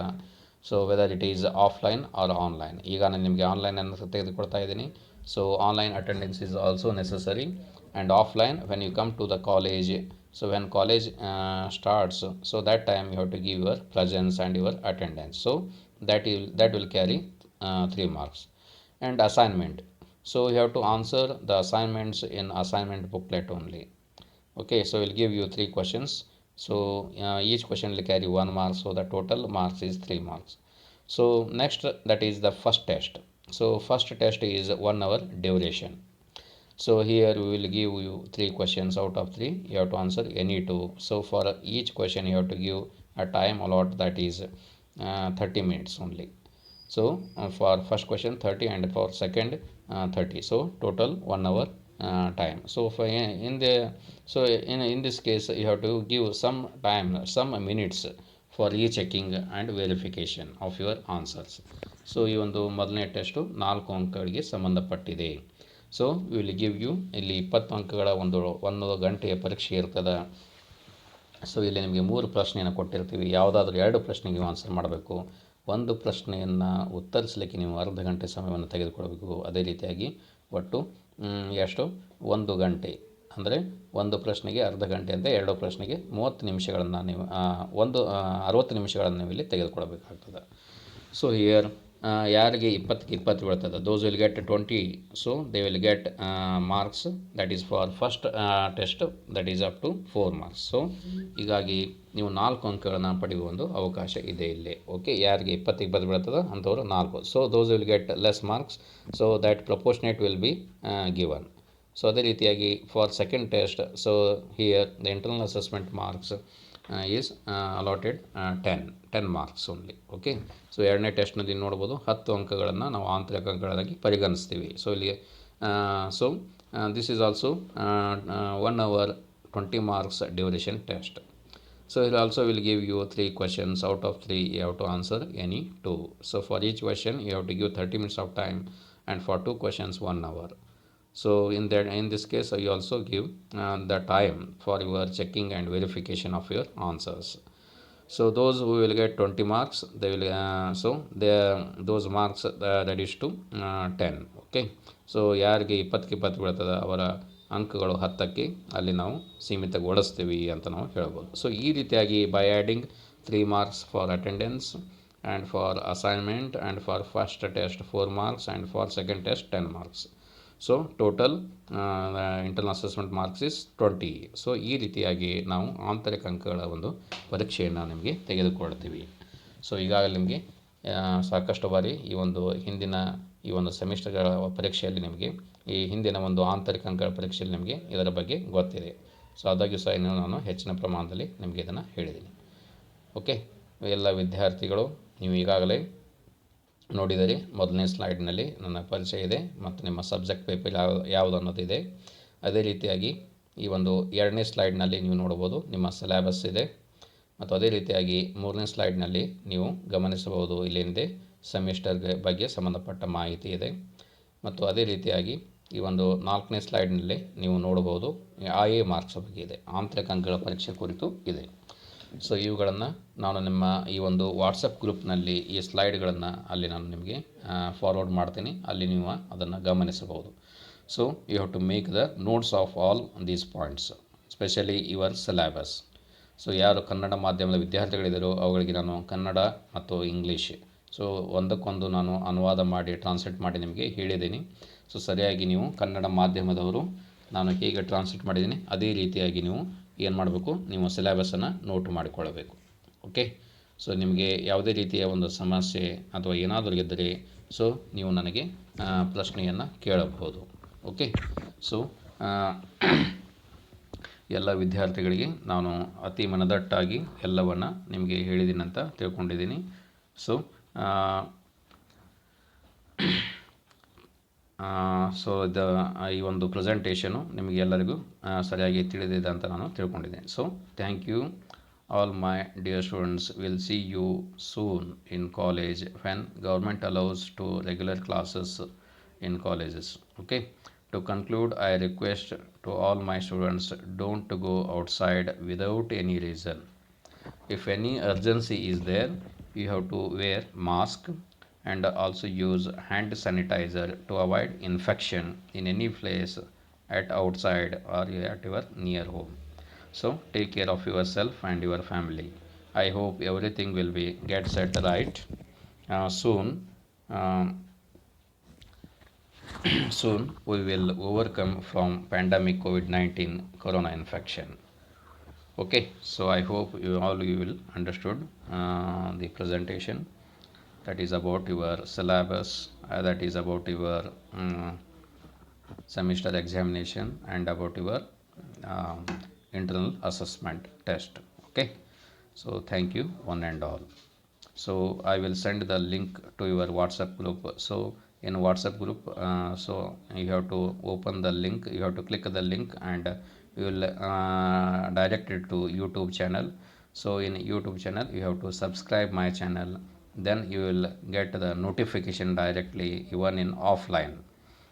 So whether it is offline or online. ಈಗ ನಾನು ನಿಮಗೆ ಆನ್ಲೈನನ್ನು ತೆಗೆದುಕೊಡ್ತಾ ಇದ್ದೀನಿ. So online attendance is also necessary, and offline when you come to the college. So when college starts, so that time you have to give your presence and your attendance. So that will carry 3 marks. And assignment, so you have to answer the assignments in assignment booklet only. Okay, so we'll give you 3 questions. So each question will carry 1 mark, so the total marks is 3 marks. So next, that is the first test. So first test is 1 hour duration. So here we will give you 3 questions. Out of 3 you have to answer any 2. So for each question you have to give a time allot, that is 30 minutes only. So for first question 30 and for second 30. So total 1 hour time. So for in this case you have to give some time, some minutes for rechecking and verification of your answers. So ಈ ಒಂದು ಮೊದಲನೇ test 4 ಅಂಕಗಳಿಗೆ ಸಂಬಂಧಪಟ್ಟಿದೆ. So will give you ಇಲ್ಲಿ 20 ಅಂಕಗಳ ಒಂದು ಗಂಟೆಯ ಪರೀಕ್ಷೆ ಇರ್ತದೆ. ಸೊ ಇಲ್ಲಿ ನಿಮಗೆ 3 ಪ್ರಶ್ನೆಯನ್ನು ಕೊಟ್ಟಿರ್ತೀವಿ. ಯಾವುದಾದ್ರೂ 2 ಪ್ರಶ್ನೆಗೆ ನೀವು ಆನ್ಸರ್ ಮಾಡಬೇಕು. ಒಂದು ಪ್ರಶ್ನೆಯನ್ನು ಉತ್ತರಿಸಲಿಕ್ಕೆ ನೀವು ಅರ್ಧ ಗಂಟೆ ಸಮಯವನ್ನು ತೆಗೆದುಕೊಳ್ಬೇಕು. ಅದೇ ರೀತಿಯಾಗಿ ಒಟ್ಟು ಎಷ್ಟು 1 ಗಂಟೆ, ಅಂದರೆ ಒಂದು ಪ್ರಶ್ನೆಗೆ ಅರ್ಧ ಗಂಟೆ ಅಂತ 2 ಪ್ರಶ್ನೆಗೆ 30 ನಿಮಿಷಗಳನ್ನು ನೀವು 60 ನಿಮಿಷಗಳನ್ನು ನೀವು ಇಲ್ಲಿ ತೆಗೆದುಕೊಳ್ಬೇಕಾಗ್ತದೆ. ಸೊ ಹಿಯರ್ ಯಾರಿಗೆ 20ಕ್ಕೆ 20 ಬೀಳ್ತದೆ, those will get 20. So they will get marks, that is for first test, that is up to 4 marks. So ಹೀಗಾಗಿ ನೀವು 4 ಅಂಕಗಳನ್ನು ಪಡೆಯುವ ಒಂದು ಅವಕಾಶ ಇದೆ ಇಲ್ಲಿ. ಓಕೆ, ಯಾರಿಗೆ 20ಕ್ಕೆ 20 ಬೀಳ್ತದೆ ಅಂಥವ್ರು 4. So those will get less marks, so that proportionate will be given. So ಅದೇ ರೀತಿಯಾಗಿ for second test, so here the internal assessment marks is allotted 10 marks only. Okay, so ಎರಡನೇ ಟೆಸ್ಟ್ನಲ್ಲಿ ನೋಡ್ಬೋದು 10 ಅಂಕಗಳನ್ನು ನಾವು ಆಂತರಿಕ ಅಂಕಗಳಾಗಿ ಪರಿಗಣಿಸ್ತೀವಿ. ಸೊ ಇಲ್ಲಿ so this is also 1 hour 20 marks duration test. So it also will give you 3 questions. Out of 3 you have to answer any 2. So for each question you have to give 30 minutes of time, and for 2 questions 1 hour. So in this case you also give the time for your checking and verification of your answers. So those who will get 20 marks, they will those marks reduce to 10. Okay, so ಯಾರಿಗೆ 20 ಬೀಳ್ತದೆ ಅವರ ಅಂಕಗಳು 10ಕ್ಕೆ ಅಲ್ಲಿ ನಾವು ಸೀಮಿತಗೊಳಿಸ್ತೀವಿ ಅಂತ ನಾವು ಹೇಳ್ಬೋದು. So ಈ ರೀತಿಯಾಗಿ by adding 3 marks for attendance and for assignment and for first test 4 marks and for second test 10 marks. So total internal assessment marks is 20. So ಈ ರೀತಿಯಾಗಿ ನಾವು ಆಂತರಿಕ ಅಂಕಗಳ ಒಂದು ಪರೀಕ್ಷೆಯನ್ನು ನಿಮಗೆ ತೆಗೆದುಕೊಳ್ತೀವಿ. ಸೊ ಈಗಾಗಲೇ ನಿಮಗೆ ಸಾಕಷ್ಟು ಬಾರಿ ಹಿಂದಿನ ಈ ಒಂದು ಸೆಮಿಸ್ಟರ್ಗಳ ಪರೀಕ್ಷೆಯಲ್ಲಿ ನಿಮಗೆ ಈ ಹಿಂದಿನ ಒಂದು ಆಂತರಿಕ ಅಂಕಗಳ ಪರೀಕ್ಷೆಯಲ್ಲಿ ನಿಮಗೆ ಇದರ ಬಗ್ಗೆ ಗೊತ್ತಿದೆ. ಸೊ ಆದಾಗ್ಯೂ ಸಹ ಇನ್ನೂ ನಾನು ಹೆಚ್ಚಿನ ಪ್ರಮಾಣದಲ್ಲಿ ನಿಮಗೆ ಇದನ್ನು ಹೇಳಿದ್ದೀನಿ. ಓಕೆ, ಎಲ್ಲ ವಿದ್ಯಾರ್ಥಿಗಳು ನೀವು ಈಗಾಗಲೇ ನೋಡಿದರೆ ಮೊದಲನೇ ಸ್ಲೈಡ್ನಲ್ಲಿ ನನ್ನ ಪರಿಚಯ ಇದೆ ಮತ್ತು ನಿಮ್ಮ ಸಬ್ಜೆಕ್ಟ್ ಪೇಪರ್ ಯಾವುದು ಅನ್ನೋದಿದೆ. ಅದೇ ರೀತಿಯಾಗಿ ಈ ಒಂದು 2ನೇ ಸ್ಲೈಡ್ನಲ್ಲಿ ನೀವು ನೋಡ್ಬೋದು ನಿಮ್ಮ ಸಿಲೆಬಸ್ ಇದೆ. ಮತ್ತು ಅದೇ ರೀತಿಯಾಗಿ 3ನೇ ಸ್ಲೈಡ್ನಲ್ಲಿ ನೀವು ಗಮನಿಸಬಹುದು, ಇಲ್ಲೇನಿದೆ ಸೆಮಿಸ್ಟರ್ ಬಗ್ಗೆ ಸಂಬಂಧಪಟ್ಟ ಮಾಹಿತಿ ಇದೆ. ಮತ್ತು ಅದೇ ರೀತಿಯಾಗಿ ಈ ಒಂದು 4ನೇ ಸ್ಲೈಡ್ನಲ್ಲಿ ನೀವು ನೋಡಬಹುದು IA ಮಾರ್ಕ್ಸ್ ಬಗ್ಗೆ ಇದೆ, ಆಂತರಿಕ ಅಂಕಗಳ ಪರೀಕ್ಷೆ ಕುರಿತು ಇದೆ. ಸೊ ಇವುಗಳನ್ನು ನಾನು ನಿಮ್ಮ ಈ ಒಂದು ವಾಟ್ಸಪ್ ಗ್ರೂಪ್ನಲ್ಲಿ ಈ ಸ್ಲೈಡ್ಗಳನ್ನು ಅಲ್ಲಿ ನಾನು ನಿಮಗೆ ಫಾರ್ವರ್ಡ್ ಮಾಡ್ತೀನಿ, ಅಲ್ಲಿ ನೀವು ಅದನ್ನು ಗಮನಿಸಬಹುದು. So you have to make the notes of all these points, specially your syllabus. So ಯಾರು ಕನ್ನಡ ಮಾಧ್ಯಮದ ವಿದ್ಯಾರ್ಥಿಗಳಿದ್ದಾರೋ ಅವುಗಳಿಗೆ ನಾನು ಕನ್ನಡ ಮತ್ತು ಇಂಗ್ಲೀಷ್ ಸೊ ಒಂದಕ್ಕೊಂದು ನಾನು ಅನುವಾದ ಮಾಡಿ ಟ್ರಾನ್ಸ್ಲೇಟ್ ಮಾಡಿ ನಿಮಗೆ ಹೇಳಿದ್ದೀನಿ. ಸೊ ಸರಿಯಾಗಿ ನೀವು ಕನ್ನಡ ಮಾಧ್ಯಮದವರು ನಾನು ಹೇಗೆ ಟ್ರಾನ್ಸ್ಲೇಟ್ ಮಾಡಿದ್ದೀನಿ ಅದೇ ರೀತಿಯಾಗಿ ನೀವು ಏನು ಮಾಡಬೇಕು, ನೀವು ಸಿಲೆಬಸನ್ನು ನೋಟ್ ಮಾಡಿಕೊಳ್ಳಬೇಕು. ಓಕೆ, ಸೊ ನಿಮಗೆ ಯಾವುದೇ ರೀತಿಯ ಒಂದು ಸಮಸ್ಯೆ ಅಥವಾ ಏನಾದರೂ ಇದ್ದರೆ ಸೊ ನೀವು ನನಗೆ ಪ್ರಶ್ನೆಯನ್ನು ಕೇಳಬಹುದು. ಓಕೆ, ಸೊ ಎಲ್ಲ ವಿದ್ಯಾರ್ಥಿಗಳಿಗೆ ನಾನು ಅತಿ ಮನದಟ್ಟಾಗಿ ಎಲ್ಲವನ್ನು ನಿಮಗೆ ಹೇಳಿದ್ದೀನಿ ಅಂತ ತಿಳ್ಕೊಂಡಿದ್ದೀನಿ. ಸೊ ಈ ಒಂದು ಪ್ರೆಸೆಂಟೇಷನು ನಿಮಗೆ ಎಲ್ಲರಿಗೂ ಸರಿಯಾಗಿ ತಿಳಿದಿದೆ ಅಂತ ನಾನು ತಿಳ್ಕೊಂಡಿದ್ದೀನಿ. So thank you all my dear students. Will see you soon in college when government allows to regular classes in colleges. Okay, to conclude, I request to all my students, don't go outside without any reason. If any urgency is there, you have to wear mask and also use hand sanitizer to avoid infection in any place at outside or at your near home. So take care of yourself and your family. I hope everything will be get set right soon. Soon we will overcome from pandemic COVID-19 corona infection. Okay, so I hope you will understood the presentation, that is about your syllabus, that is about your semester examination and about your internal assessment test. Okay, so thank you one and all. So I will send the link to your WhatsApp group. So in WhatsApp group, so you have to open the link, you have to click the link and you will direct it to YouTube channel. So in YouTube channel you have to subscribe my channel, then you will get the notification directly even in offline.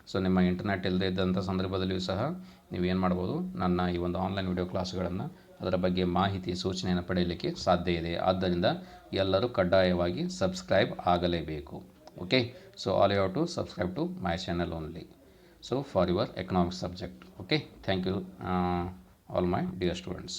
So ನಿಮ್ಮ internet ಇಲ್ಲದೇ ಇದ್ದಂಥ ಸಂದರ್ಭದಲ್ಲಿಯೂ ಸಹ ನೀವು ಏನು ಮಾಡ್ಬೋದು, ನನ್ನ ಈ ಒಂದು ಆನ್ಲೈನ್ ವಿಡಿಯೋ ಕ್ಲಾಸ್ಗಳನ್ನು ಅದರ ಬಗ್ಗೆ ಮಾಹಿತಿ ಸೂಚನೆಯನ್ನು ಪಡೆಯಲಿಕ್ಕೆ ಸಾಧ್ಯ ಇದೆ. ಆದ್ದರಿಂದ ಎಲ್ಲರೂ ಕಡ್ಡಾಯವಾಗಿ ಸಬ್ಸ್ಕ್ರೈಬ್ ಆಗಲೇಬೇಕು. Okay, so all you have to subscribe to my channel only, so for your economics subject. Okay, thank you all my dear students.